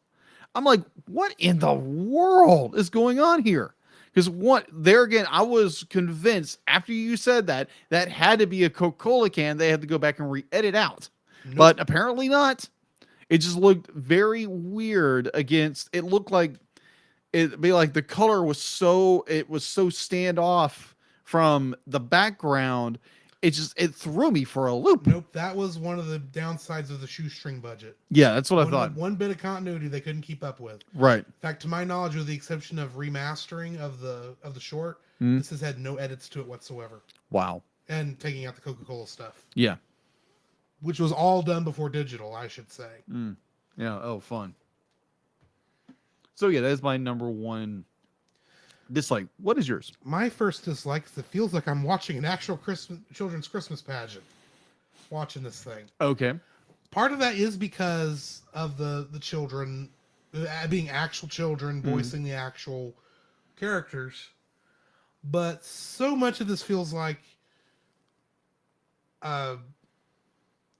I'm like, what in the world is going on here? Because there again, I was convinced after you said that had to be a Coca-Cola can. They had to go back and re-edit out, but apparently not. It just looked very weird it looked like it'd be like the color was so standoff from the background. It threw me for a loop. Nope, that was one of the downsides of the shoestring budget. Yeah, that's what I thought. One bit of continuity they couldn't keep up with. Right. In fact, to my knowledge, with the exception of remastering of the short, this has had no edits to it whatsoever. Wow. And taking out the Coca-Cola stuff. Yeah. Which was all done before digital, I should say. Yeah. Oh, fun. So yeah, that's my number one dislike. What is yours? My first dislike is it feels like I'm watching an actual children's Christmas pageant. Watching this thing. Okay. Part of that is because of the children being actual children voicing the actual characters, but so much of this feels like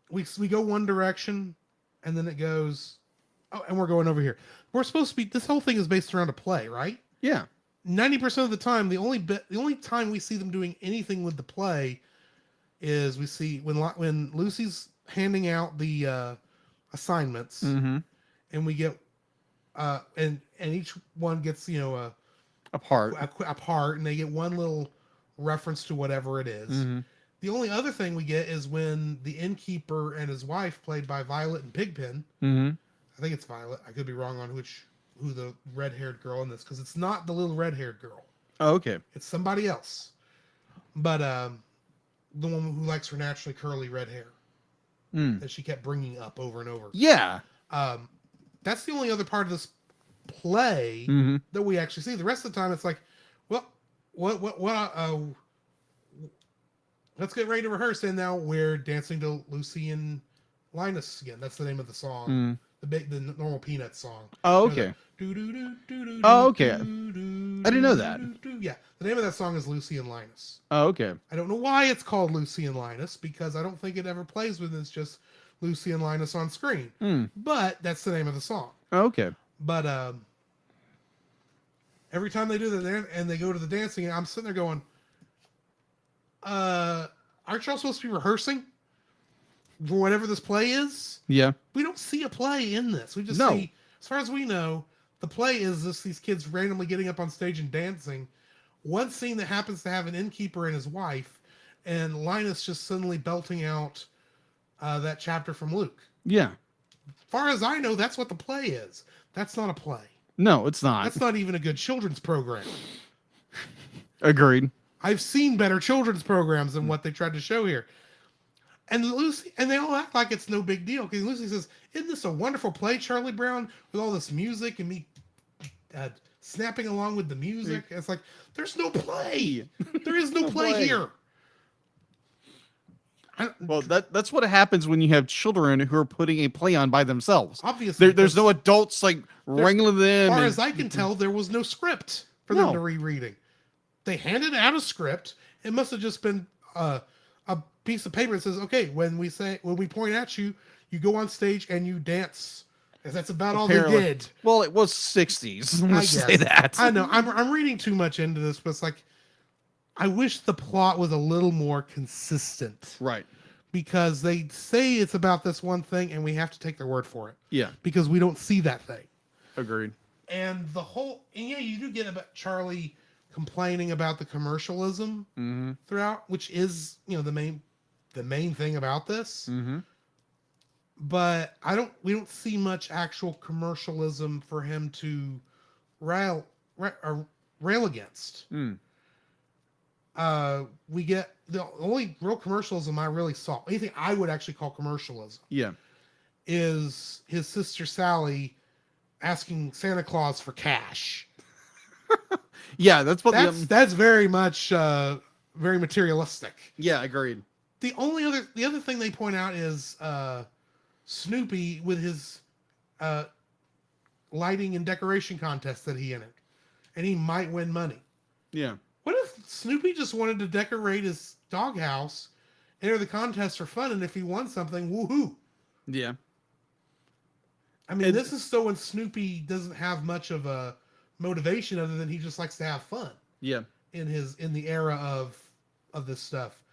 we go one direction and then it goes and we're going over here. We're supposed to be, this whole thing is based around a play, right? Yeah. 90% of the time, the only time we see them doing anything with the play is we see when Lucy's handing out the assignments, and we get and each one gets a part, and they get one little reference to whatever it is. The only other thing we get is when the innkeeper and his wife, played by Violet and Pigpen, I think it's Violet. I could be wrong on who the red-haired girl in this, because it's not the little red-haired girl. Oh, okay. It's somebody else. But the one who likes her naturally curly red hair that she kept bringing up over and over. Yeah. That's the only other part of this play that we actually see. The rest of the time, it's like, well, let's get ready to rehearse. And now we're dancing to Lucy and Linus again. That's the name of the song. The normal Peanuts song. Oh, okay. Oh, okay. I didn't know that. Yeah, the name of that song is Lucy and Linus. Oh, okay. I don't know why it's called Lucy and Linus, because I don't think it ever plays when it's just Lucy and Linus on screen. But that's the name of the song. Oh, okay. But every time they do that and they go to the dancing, I'm sitting there going, aren't y'all supposed to be rehearsing for whatever this play is? Yeah. We don't see a play in this. We just see, as far as we know, the play is just these kids randomly getting up on stage and dancing. One scene that happens to have an innkeeper and his wife, and Linus just suddenly belting out that chapter from Luke. Yeah. As far as I know, that's what the play is. That's not a play. No, it's not. That's not even a good children's program. Agreed. I've seen better children's programs than what they tried to show here. And Lucy, and they all act like it's no big deal. Because Lucy says, "Isn't this a wonderful play, Charlie Brown, with all this music and me snapping along with the music?" It's like, there's no play. There is no play here. Well, that's what happens when you have children who are putting a play on by themselves. Obviously, there's no adults like wrangling them. As far as I can tell, there was no script for them to rereading. They handed out a script. It must have just been a piece of paper that says, "Okay, when we point at you, you go on stage and you dance. And that's about all Apparently. they did. Well, it was 60s. I Let's say guess. that. I know. I'm reading too much into this, but it's like, I wish the plot was a little more consistent. Right. Because they say it's about this one thing and we have to take their word for it. Yeah. Because we don't see that thing. Agreed. And yeah, you do get about Charlie complaining about the commercialism Mm-hmm. throughout, which is, the main thing about this. Mm-hmm. But we don't see much actual commercialism for him to rail against. Mm. We get the only real commercialism I really saw, anything I would actually call commercialism, Yeah. is his sister Sally asking Santa Claus for cash. Yeah, that's what That's very much very materialistic. Yeah, agreed. The other thing they point out is Snoopy with his lighting and decoration contest that he entered, and he might win money. Yeah. What if Snoopy just wanted to decorate his doghouse, enter the contest for fun, and if he won something, woohoo! Yeah. I mean, this is still when Snoopy doesn't have much of a motivation other than he just likes to have fun. Yeah. In the era of this stuff.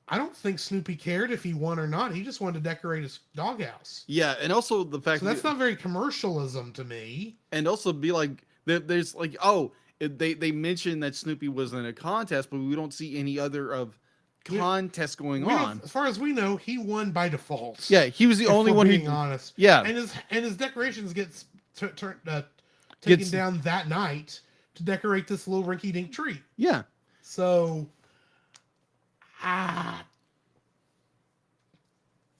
I don't think Snoopy cared if he won or not. He just wanted to decorate his doghouse. Yeah, and also the fact So that's not very commercialism to me. And also be like, there's like, they mentioned that Snoopy was in a contest, but we don't see any other of contests going on. As far as we know, he won by default. Yeah, he was the only one being honest. Yeah, and his decorations get taken down that night to decorate this little rinky-dink tree. Yeah. So,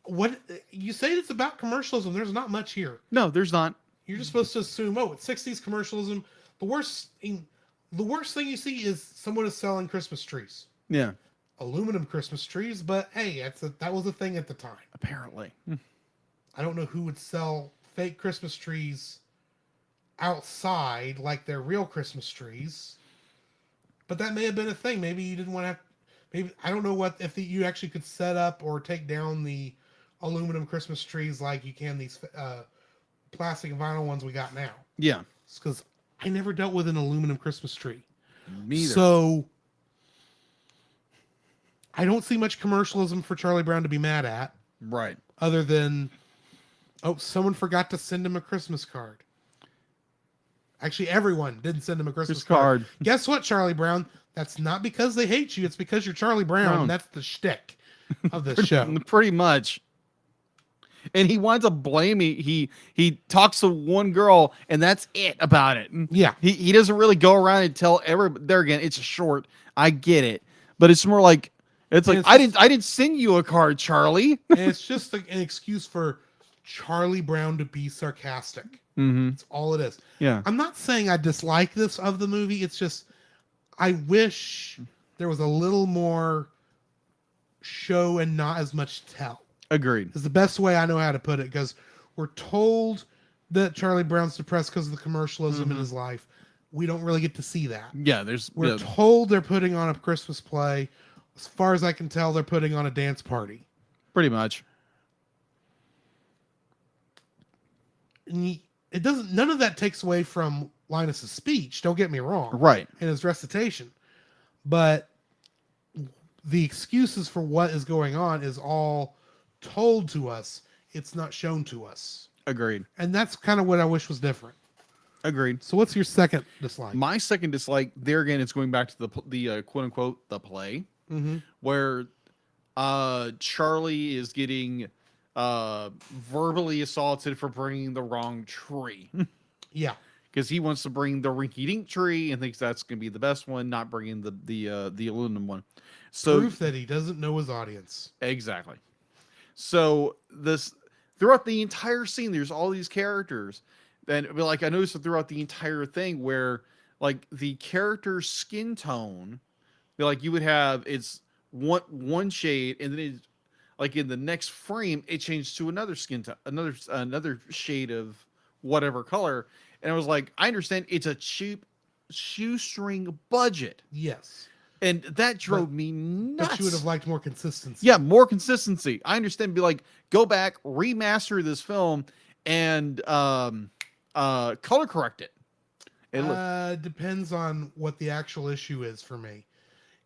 what you say it's about commercialism? There's not much here. No, there's not. You're just supposed to assume, it's 60s commercialism. The worst thing you see is someone is selling Christmas trees. Yeah. Aluminum Christmas trees, but hey, that was a thing at the time. Apparently. I don't know who would sell fake Christmas trees outside like they're real Christmas trees, but that may have been a thing. Maybe you didn't want to. Maybe I don't know if you actually could set up or take down the aluminum Christmas trees like you can these plastic and vinyl ones we got now. Yeah, because I never dealt with an aluminum Christmas tree. Me either. So I don't see much commercialism for Charlie Brown to be mad at. Right. Other than, someone forgot to send him a Christmas card. Actually, everyone didn't send him a Christmas card. Guess what, Charlie Brown? That's not because they hate you. It's because you're Charlie Brown. That's the shtick of this show. Pretty much. And he winds up blaming. He talks to one girl, and that's it about it. Yeah. He doesn't really go around and tell everybody. There again, it's a short. I get it, but it's more like I didn't send you a card, Charlie. And it's just an excuse for Charlie Brown to be sarcastic. Mm-hmm. That's all it is. Yeah. I'm not saying I dislike this of the movie. It's just I wish there was a little more show and not as much tell. Agreed. Is the best way I know how to put it, because we're told that Charlie Brown's depressed because of the commercialism in his life. We don't really get to see that. Yeah, we're told they're putting on a Christmas play. As far as I can tell, they're putting on a dance party. Pretty much. And it doesn't. None of that takes away from Linus's speech. Don't get me wrong. Right. And his recitation, but the excuses for what is going on is all told to us. It's not shown to us. Agreed. And that's kind of what I wish was different. Agreed. So what's your second dislike? My second dislike, there again, it's going back to the quote unquote the play, where Charlie is getting verbally assaulted for bringing the wrong tree. Yeah, because he wants to bring the rinky-dink tree and thinks that's going to be the best one, not bringing the aluminum one. So proof that he doesn't know his audience. Exactly. So this throughout the entire scene, there's all these characters. And like I noticed throughout the entire thing where like the character's skin tone, like you would have it's one shade, and then it's like in the next frame it changed to another skin tone, another shade of whatever color. And I was like, I understand it's a cheap shoestring budget. Yes. And that drove me nuts. But you would have liked more consistency. Yeah, more consistency. I understand. Be like, go back, remaster this film, and color correct it. Depends on what the actual issue is for me.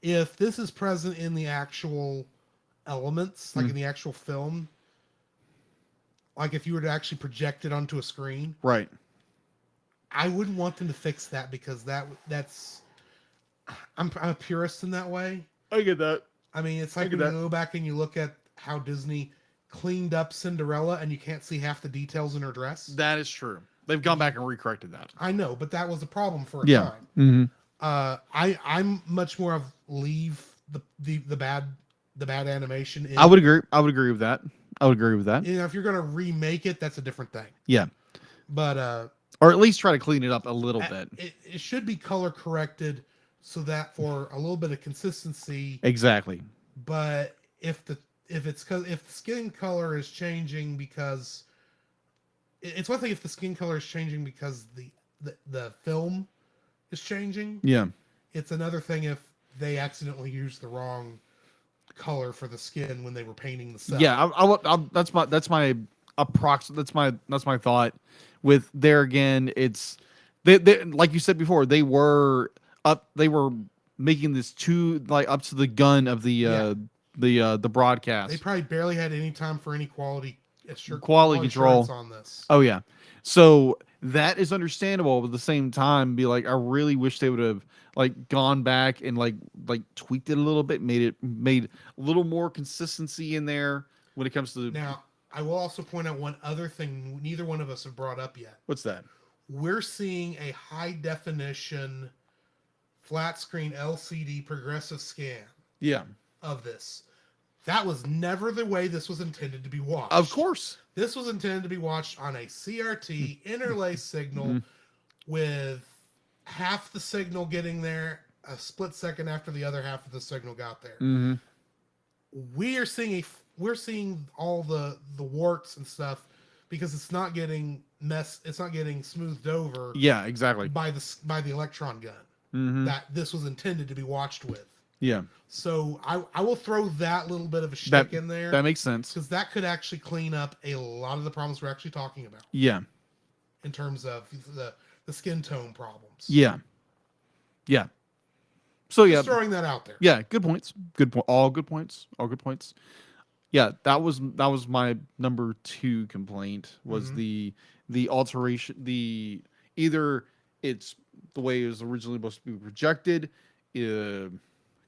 If this is present in the actual elements, like in the actual film, like if you were to actually project it onto a screen, right? I wouldn't want them to fix that because that's I'm a purist in that way. I get that. I mean, it's like when you go back and you look at how Disney cleaned up Cinderella and you can't see half the details in her dress. That is true. They've gone back and recorrected that. I know, but that was a problem for a time. Mm-hmm. I'm much more of leave the bad animation in. I would agree. I would agree with that. I would agree with that. You know, if you're gonna remake it, that's a different thing. Yeah. But or at least try to clean it up a little bit. It should be color corrected so that for a little bit of consistency. Exactly. But if the skin color is changing because it's one thing if the skin color is changing because the film is changing. Yeah. It's another thing if they accidentally used the wrong color for the skin when they were painting the cell. Yeah, that's my thought. With there again, it's they like you said before, they were making this too like up to the gun of the broadcast. They probably barely had any time for any quality control on this. Oh yeah, so that is understandable. But at the same time, be like, I really wish they would have like gone back and like tweaked it a little bit, made a little more consistency in there when it comes to Now, I will also point out one other thing neither one of us have brought up yet. What's that? We're seeing a high definition flat screen LCD progressive scan. Yeah. Of this. That was never the way this was intended to be watched. Of course. This was intended to be watched on a CRT interlay signal with half the signal getting there a split second after the other half of the signal got there. Mm-hmm. We're seeing all the warts and stuff because it's not getting smoothed over. Yeah, exactly. By the electron gun that this was intended to be watched with. Yeah. So I will throw that little bit of a shtick in there. That makes sense. Because that could actually clean up a lot of the problems we're actually talking about. Yeah. In terms of the skin tone problems. Yeah. Yeah. So yeah. Just throwing that out there. Yeah, good points. Good point. All good points. All good points. Yeah, that was my number 2 complaint was the alteration, either it's the way it was originally supposed to be projected,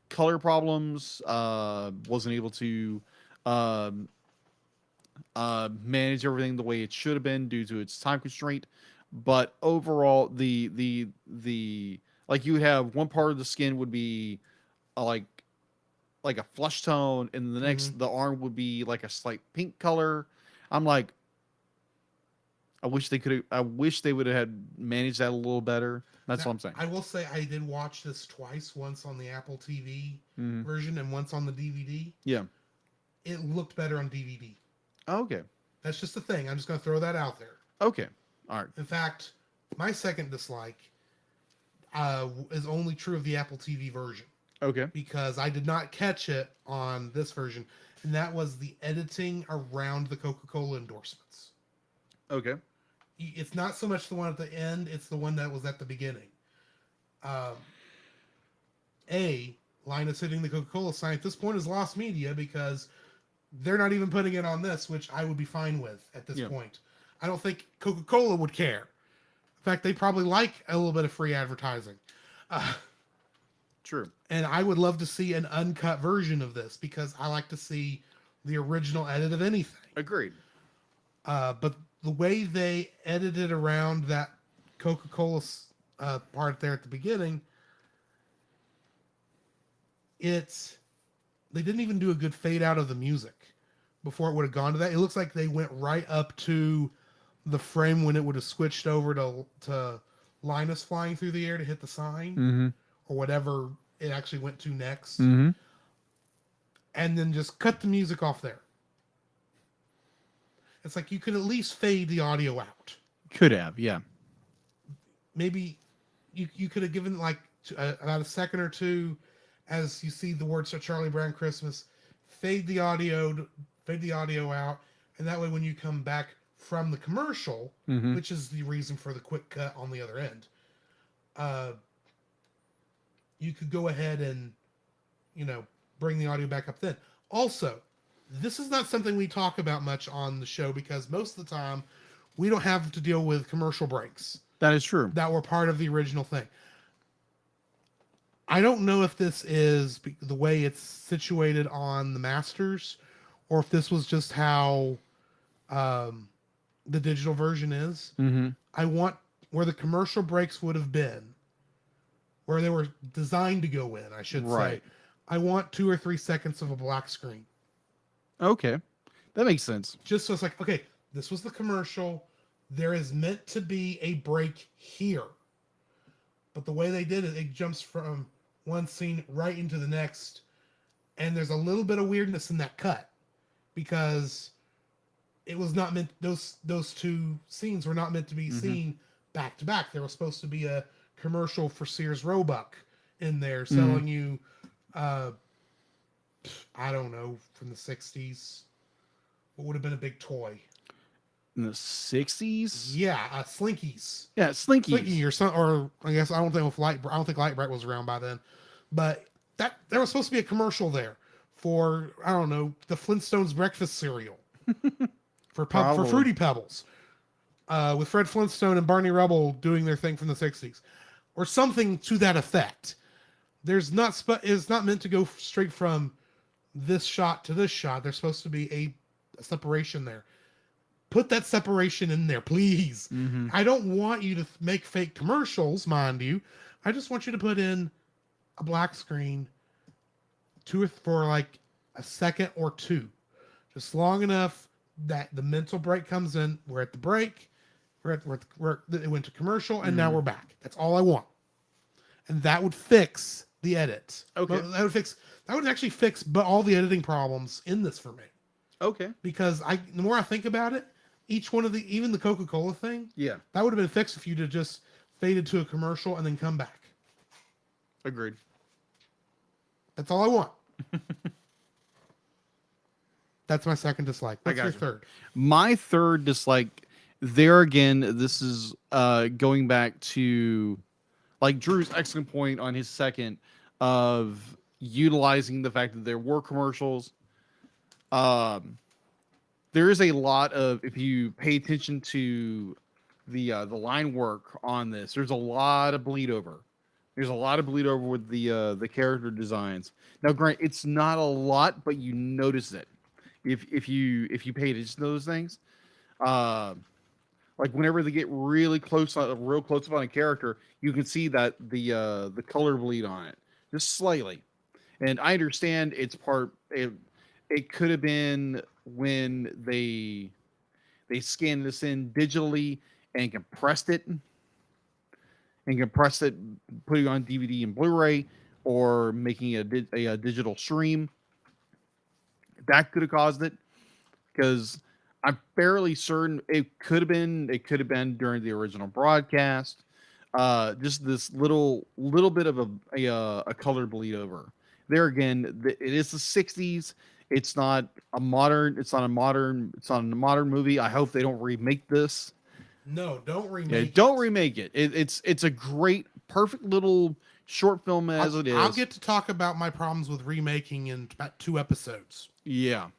color problems, wasn't able to manage everything the way it should have been due to its time constraint. But overall, the like you would have one part of the skin would be like a flush tone, and the next the arm would be like a slight pink color. I'm like, I wish they would have had managed that a little better. That's what I'm saying. I will say I did watch this twice, once on the Apple TV version and once on the DVD. Yeah. It looked better on DVD. Okay. That's just the thing. I'm just going to throw that out there. Okay. All right. In fact, my second dislike is only true of the Apple TV version. Okay. Because I did not catch it on this version, and that was the editing around the Coca-Cola endorsements. Okay. It's not so much the one at the end, it's the one that was at the beginning. Linus hitting the Coca-Cola sign at this point is lost media because they're not even putting it on this, which I would be fine with at this point. I don't think Coca-Cola would care. In fact, they probably like a little bit of free advertising. True. And I would love to see an uncut version of this because I like to see the original edit of anything. Agreed. But the way they edited around that Coca-Cola part there at the beginning, they didn't even do a good fade out of the music before it would have gone to that. It looks like they went right up to the frame when it would have switched over to Linus flying through the air to hit the sign or whatever it actually went to next. And then just cut the music off there. It's like you could at least fade the audio out. Could have, yeah. Maybe you could have given like about a second or two as you see the words Charlie Brown Christmas, fade the audio out, and that way when you come back from the commercial, Mm-hmm. which is the reason for the quick cut on the other end, you could go ahead and, bring the audio back up then. Also, this is not something we talk about much on the show because most of the time we don't have to deal with commercial breaks That is true. that were part of the original thing. I don't know if this is the way it's situated on the Masters or if this was just how the digital version is. Mm-hmm. I want where the commercial breaks would have been, where they were designed to go in, I should Right. say. I want 2 or 3 seconds of a black screen. Okay. That makes sense. Just so it's like, okay, this was the commercial. There is meant to be a break here. But the way they did it, it jumps from one scene right into the next. And there's a little bit of weirdness in that cut because it was not meant, those two scenes were not meant to be seen back to back. There was supposed to be a commercial for Sears Roebuck in there selling you, I don't know, from the 60s. What would have been a big toy? In the 60s? Yeah, Slinkies. Yeah, Slinky. Slinky or some, or I guess I don't think Light Bright was around by then, but that there was supposed to be a commercial there for, I don't know, the Flintstones breakfast cereal for Fruity Pebbles, with Fred Flintstone and Barney Rubble doing their thing from the 60s, or something to that effect. It's not meant to go straight from this shot to this shot. There's supposed to be a separation there. Put that separation in there, please. Mm-hmm. I don't want you to make fake commercials, mind you. I just want you to put in a black screen for like a second or two, just long enough that the mental break comes in. We're at the break. It went to commercial, and now we're back. That's all I want, and that would fix the edit. Okay, that would actually fix all the editing problems in this for me. Okay, because the more I think about it, each one of even the Coca-Cola thing, yeah, that would have been fixed if you'd have just faded to a commercial and then come back. Agreed. That's all I want. That's my second dislike. What's your third? My third dislike, there again, this is going back to like Drew's excellent point on his second of utilizing the fact that there were commercials. There is a lot of, if you pay attention to the line work on this, there's a lot of bleed over. There's a lot of bleed over with the character designs. Now, Grant, it's not a lot, but you notice it if you pay attention to those things. Like whenever they get real close up on a character, you can see that the color bleed on it just slightly. And I understand it's part. It could have been when they scanned this in digitally and compressed it, putting it on DVD and Blu-ray, or making a digital stream. That could have caused it, because I'm fairly certain it could have been during the original broadcast. Just this little bit of a color bleed over. There again, it is the 60s. It's not a modern movie. I hope they don't remake this. No, don't remake it. Don't remake it. It's a great, perfect little short film as it is. I'll get to talk about my problems with remaking in about 2 episodes. Yeah.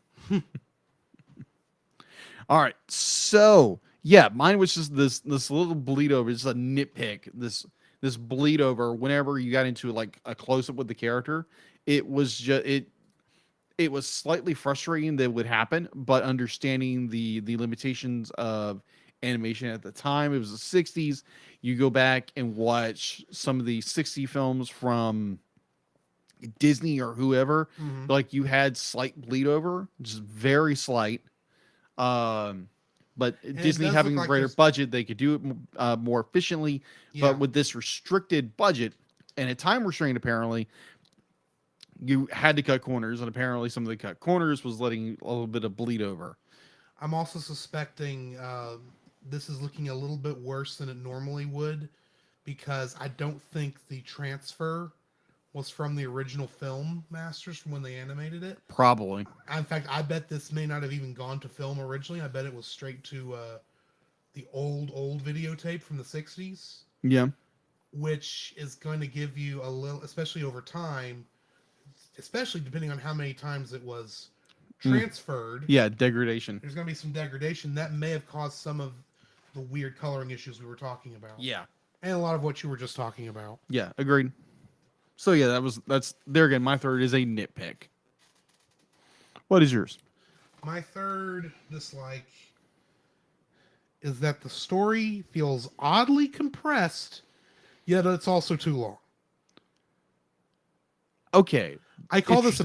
All right. So yeah, mine was just this little bleed over. It's a nitpick. This bleed over whenever you got into like a close up with the character. It was just it was slightly frustrating that it would happen, but understanding the limitations of animation at the time, it was the 60s. You go back and watch some of the 60 films from Disney or whoever, like you had slight bleed over, just very slight. But Disney having a greater budget, they could do it more efficiently. Yeah. But with this restricted budget and a time restraint, apparently, you had to cut corners, and apparently some of the cut corners was letting a little bit of bleed over. I'm also suspecting this is looking a little bit worse than it normally would, because I don't think the transfer was from the original film masters from when they animated it. Probably. In fact, I bet this may not have even gone to film originally. I bet it was straight to the old videotape from the 60s, Yeah. which is going to give you a little, especially over time, especially depending on how many times it was transferred. Yeah, degradation. There's going to be some degradation that may have caused some of the weird coloring issues we were talking about. Yeah. And a lot of what you were just talking about. Yeah, agreed. So yeah, that's there again. My third is a nitpick. What is yours? My third dislike is that the story feels oddly compressed, yet it's also too long. Okay. I call this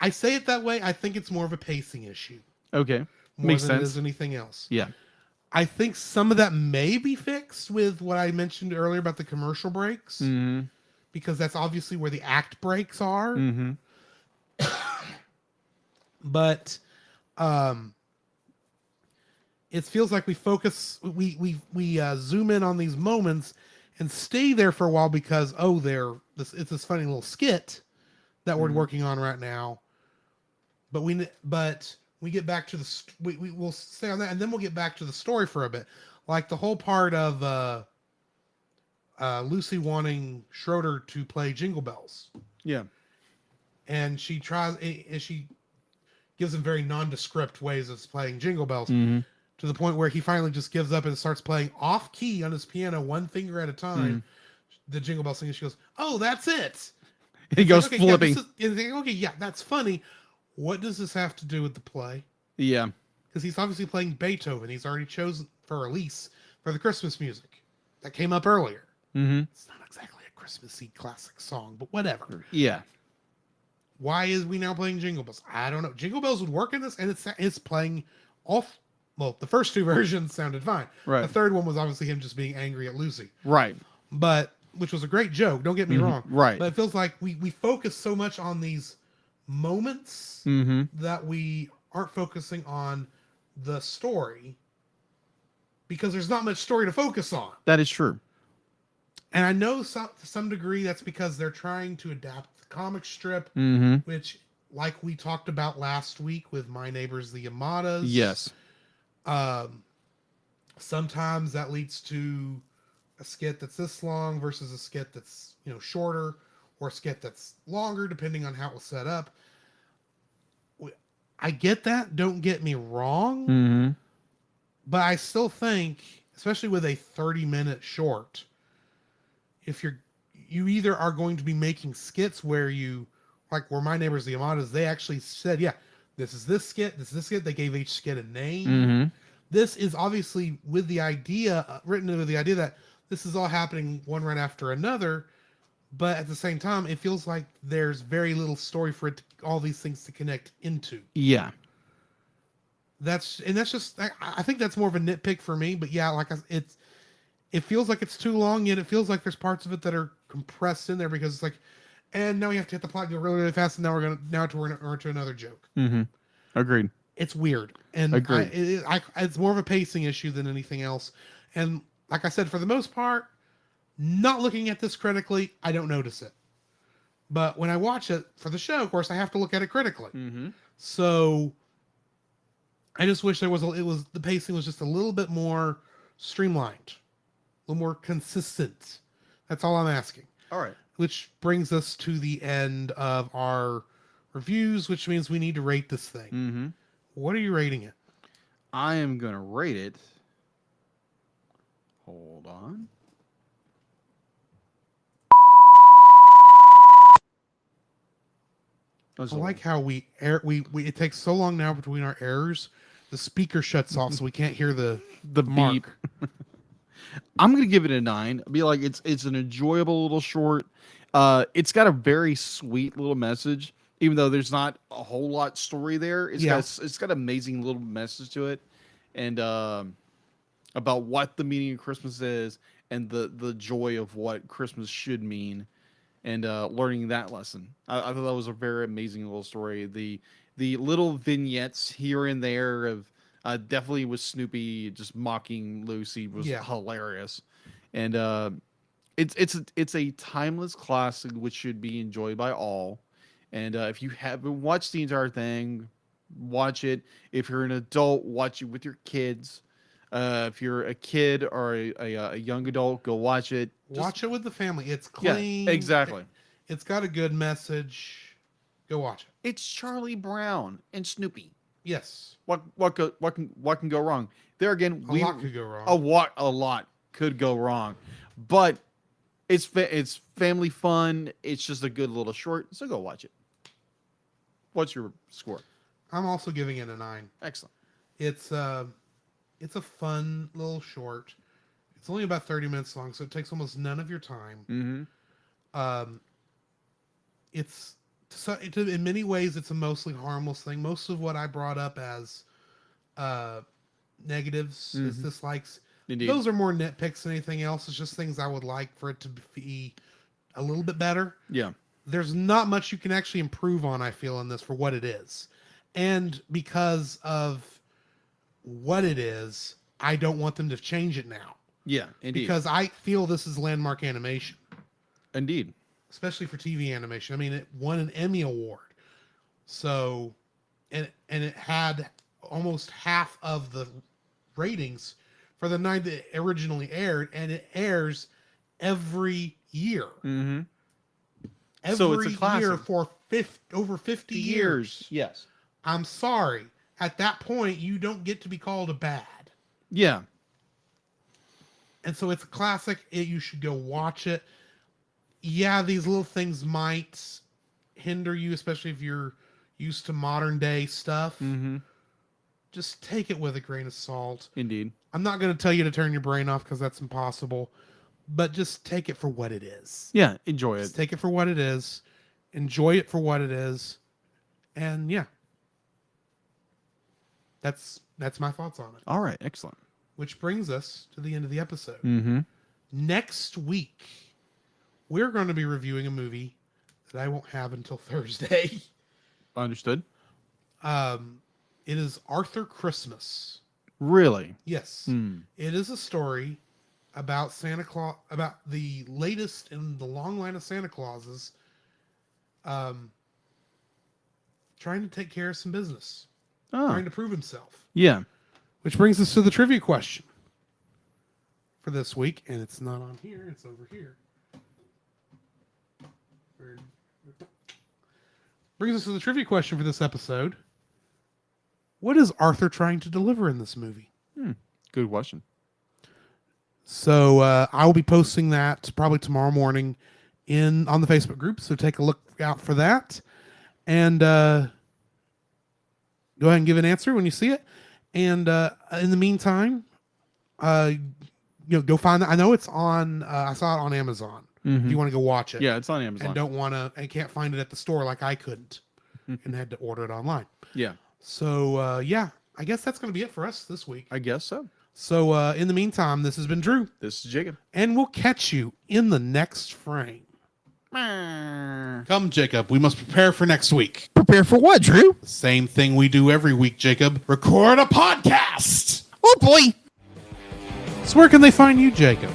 I say it that way. I think it's more of a pacing issue. Okay. More Makes than sense. it is anything else. Yeah. I think some of that may be fixed with what I mentioned earlier about the commercial breaks, Mm-hmm. because that's obviously where the act breaks are. Mm-hmm. But it feels like we zoom in on these moments and stay there for a while because it's this funny little skit that we're working on right now. But we get back to we'll stay on that, and then we'll get back to the story for a bit, like the whole part of Lucy wanting Schroeder to play Jingle Bells. Yeah. And she gives him very nondescript ways of playing Jingle Bells, Mm-hmm. to the point where he finally just gives up and starts playing off key on his piano, one finger at a time. The Jingle Bells thing. And she goes, "Oh, that's it." He goes Okay, flipping. Okay, yeah, that's funny. What does this have to do with the play? Yeah. Because he's obviously playing Beethoven. He's already chosen for release for the Christmas music that came up earlier. Mm-hmm. It's not exactly a Christmassy classic song, but whatever. Yeah. Why is we now playing Jingle Bells? I don't know. Jingle Bells would work in this, and it's playing off. Well, the first two versions sounded fine. Right. The third one was obviously him just being angry at Lucy. Right. But which was a great joke. Don't get me wrong. Right. But it feels like we focus so much on these moments Mm-hmm. that we aren't focusing on the story, because there's not much story to focus on. That is true. And I know to some degree that's because they're trying to adapt the comic strip, Mm-hmm. which, like we talked about last week with My Neighbors the Yamadas. Yes. Sometimes that leads to a skit that's this long versus a skit that's, shorter, or a skit that's longer, depending on how it was set up. I get that. Don't get me wrong. Mm-hmm. But I still think, especially with a 30-minute short, if you either are going to be making skits where where My Neighbors the Yamadas, they actually said, yeah, this is this skit, this is this skit. They gave each skit a name. Mm-hmm. This is obviously with the idea, written with the idea that this is all happening one right after another. But at the same time, it feels like there's very little story for all these things to connect into. Yeah. That's just, I think that's more of a nitpick for me. But yeah, it feels like it's too long, yet it feels like there's parts of it that are compressed in there, because it's like, and now we have to hit the plot really, really fast, and now we're to another joke. Mm-hmm. Agreed. It's weird, and Agreed. It's more of a pacing issue than anything else. And like I said, for the most part, not looking at this critically, I don't notice it. But when I watch it for the show, of course, I have to look at it critically. Mm-hmm. So I just wish the pacing was just a little bit more streamlined, a little more consistent. That's all I'm asking. All right. Which brings us to the end of our reviews, which means we need to rate this thing. Mm-hmm. What are you rating it? I am gonna rate it. Hold on. I like how it takes so long now between our errors. The speaker shuts off, so we can't hear the mark. beep. I'm gonna give it a 9. Be like, it's an enjoyable little short. It's got a very sweet little message, even though there's not a whole lot story there. It's got amazing little message to it, and about what the meaning of Christmas is, and the joy of what Christmas should mean, and learning that lesson. I thought that was a very amazing little story. The little vignettes here and there of definitely with Snoopy just mocking Lucy was hilarious, and It's a timeless classic which should be enjoyed by all. And if you haven't watched the entire thing, watch it. If you're an adult, watch it with your kids. If you're a kid or a young adult, go watch it. Watch it with the family. It's Yeah, clean. exactly. It's got a good message. Go watch it. It's Charlie Brown and Snoopy. Yes. What can go wrong? There again, A lot could go wrong. A lot could go wrong, but it's family fun. It's just a good little short, so go watch it. What's your score? I'm also giving it a 9. Excellent. It's a fun little short. It's only about 30 minutes long, so it takes almost none of your time. Mm-hmm. It's in many ways it's a mostly harmless thing. Most of what I brought up as negatives, as dislikes, Indeed. those are more nitpicks than anything else. It's just things I would like for it to be a little bit better. Yeah. There's not much you can actually improve on, I feel, in this for what it is. And because of what it is, I don't want them to change it now. Yeah, indeed. Because I feel this is landmark animation. Indeed. Especially for TV animation. I mean, it won an Emmy Award. So, and it had almost half of the ratings for the night that it originally aired, and it airs every year. Mm-hmm. Every So it's a classic. year for over 50 years. Yes. I'm sorry. At that point, you don't get to be called a bad. Yeah. And so it's a classic. You should go watch it. Yeah, these little things might hinder you, especially if you're used to modern day stuff. Mm-hmm. Just take it with a grain of salt. Indeed. I'm not going to tell you to turn your brain off because that's impossible. But just take it for what it is. Yeah, enjoy Just it. take it for what it is. Enjoy it for what it is. And yeah. That's my thoughts on it. All right, excellent. Which brings us to the end of the episode. Mm-hmm. Next week, we're going to be reviewing a movie that I won't have until Thursday. Understood. It is Arthur Christmas. Really? Yes. Hmm. It is a story about Santa Claus, about the latest in the long line of Santa Clauses, trying to take care of some business, trying Oh, to prove himself. yeah. Which brings us to the trivia question for this week, and it's not on here, it's over here. Brings us to the trivia question for this episode. What is Arthur trying to deliver in this movie? Good question. So I will be posting that probably tomorrow morning on the Facebook group. So take a look out for that, and go ahead and give an answer when you see it. And in the meantime, go find that. I know it's on. I saw it on Amazon. If you want to go watch it, Yeah, it's on Amazon. and don't want to, and can't find it at the store like I couldn't, and had to order it online. Yeah, So yeah, I guess that's going to be it for us this week. I guess so. So in the meantime, this has been Drew, This is Jacob. and we'll catch you in the next frame. Come, Jacob. We must prepare for next week. Prepare for what, Drew? Same thing we do every week, Jacob. Record a podcast. Oh, boy. So where can they find you, Jacob?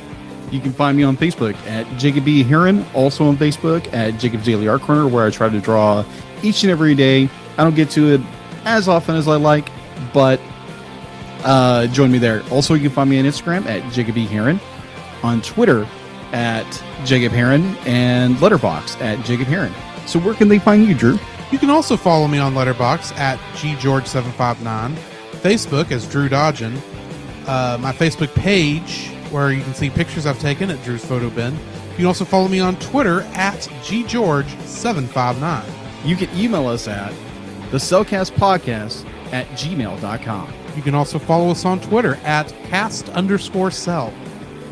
You can find me on Facebook at Jacob B. Heron, also on Facebook at Jacob's Daily Art Corner, where I try to draw each and every day. I don't get to it as often as I like, but join me there. Also, you can find me on Instagram at Jacob B. Heron, on Twitter at Jacob Heron, and Letterboxd at Jacob Heron. So where can they find you, Drew? You can also follow me on Letterboxd at ggeorge759, Facebook as Drew Dodgen, my Facebook page where you can see pictures I've taken at Drew's Photo Bin. You can also follow me on Twitter at ggeorge759. You can email us at thecellcastpodcast@gmail.com. You can also follow us on Twitter at cast_cell.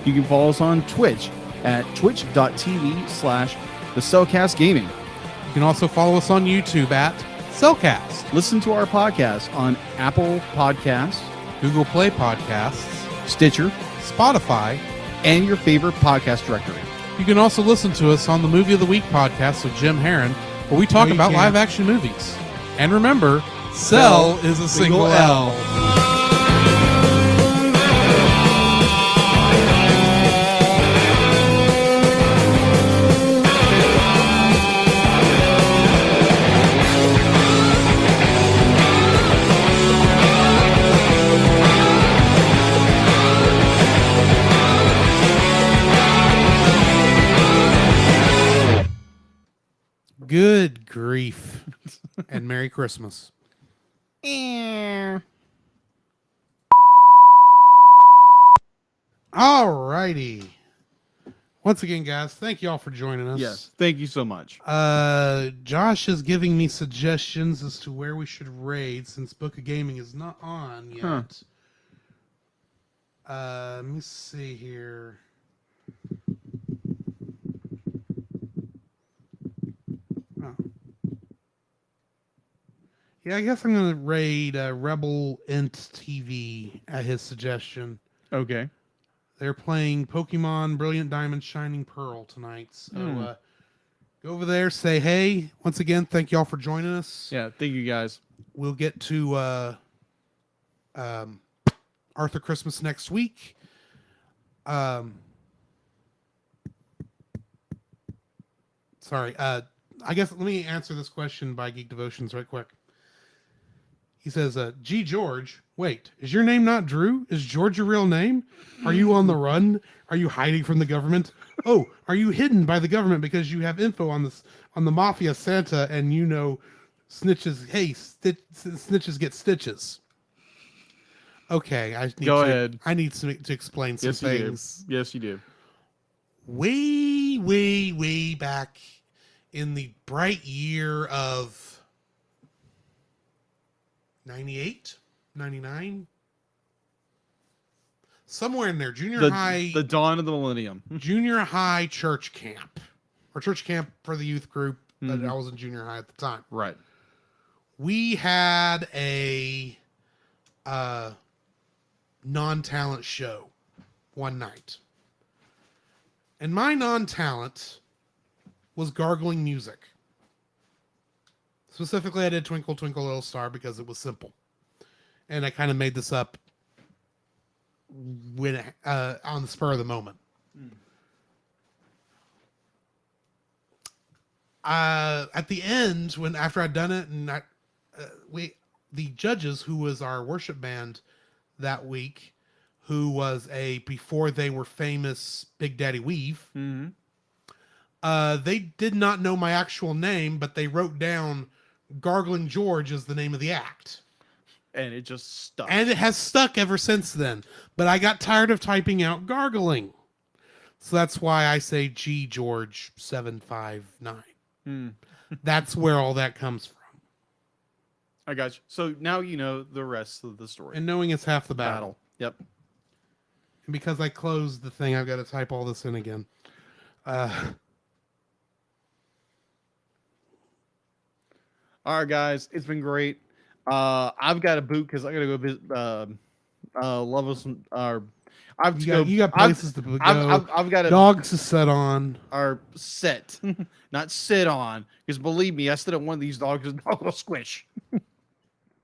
You can follow us on Twitch at twitch.tv/thecellcastgaming. You can also follow us on YouTube at Cellcast, Listen to our podcast on Apple Podcasts, Google Play Podcasts, Stitcher, Spotify. and your favorite podcast directory. You can also listen to us on the Movie of the Week podcast with Jim Heron, where we talk No, you about can't. live action movies. And remember, Cell is a single L. Good grief. And Merry Christmas. All righty. Once again, guys, thank you all for joining us. Yes, thank you so much. Josh is giving me suggestions as to where we should raid since Book of Gaming is not on yet. Let me see here. Oh. Yeah, I guess I'm going to raid Rebel Int TV at his suggestion. Okay. They're playing Pokemon Brilliant Diamond Shining Pearl tonight. So go over there, say hey. Once again, thank you all for joining us. Yeah, thank you guys. We'll get to Arthur Christmas next week. Sorry. I guess let me answer this question by Geek Devotions right quick. He says, G. George, wait, is your name not Drew? Is George your real name? Are you on the run? Are you hiding from the government? Oh, are you hidden by the government because you have info on this on the Mafia Santa and you know snitches, hey, snitches get stitches. Okay, Go ahead. I need to explain some things. Yes, you do. Way, way, way back in the bright year of 98, 99, somewhere in there, junior high, the dawn of the millennium. junior high church camp, or church camp for the youth group that I was in junior high at the time. Right. We had a non-talent show one night, and my non-talent was gargling music. Specifically, I did Twinkle Twinkle Little Star because it was simple. And I kind of made this up when on the spur of the moment. At the end, after I'd done it, and the judges, who was our worship band that week, who was before they were famous Big Daddy Weave, they did not know my actual name, but they wrote down Gargling George is the name of the act. And it just stuck. And it has stuck ever since then. But I got tired of typing out gargling. So that's why I say G George 759. That's where all that comes from. I got you. So now you know the rest of the story. And knowing it's half the battle. Yep. And because I closed the thing, I've got to type all this in again. All right, guys, it's been great. I've got to boot because I got to go visit Lovelace. You got places to go. I've got dogs to set on. Are set, not sit on. Because believe me, I stood at one of these dogs and dog will squish.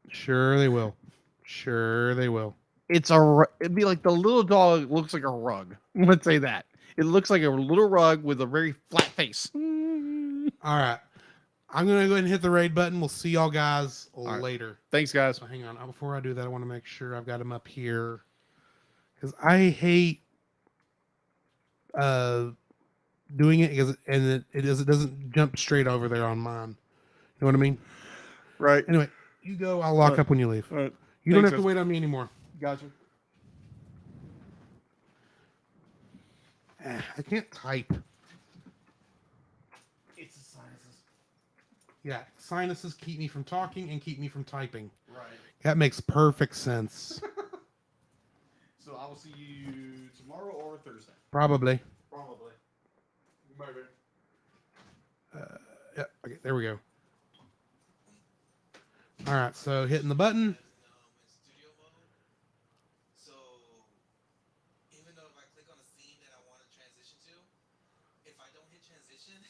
Sure they will. Sure they will. It'd be like the little dog looks like a rug. Let's say that. It looks like a little rug with a very flat face. All right. I'm going to go ahead and hit the raid button. We'll see y'all guys later. Right. Thanks, guys. So hang on. Before I do that, I want to make sure I've got him up here. Because I hate doing it because it doesn't jump straight over there on mine. You know what I mean? Right. Anyway, you go. I'll lock up when you leave. All right. You don't have to wait on me anymore. Gotcha. I can't type. It's the sinuses. Yeah, sinuses keep me from talking and keep me from typing. Right. That makes perfect sense. So I will see you tomorrow or Thursday. Probably. Probably. Maybe. Yeah. Okay. There we go. All right. So hitting the button. Studio mode. So even though if I click on a scene that I want to transition to, if I don't hit transition,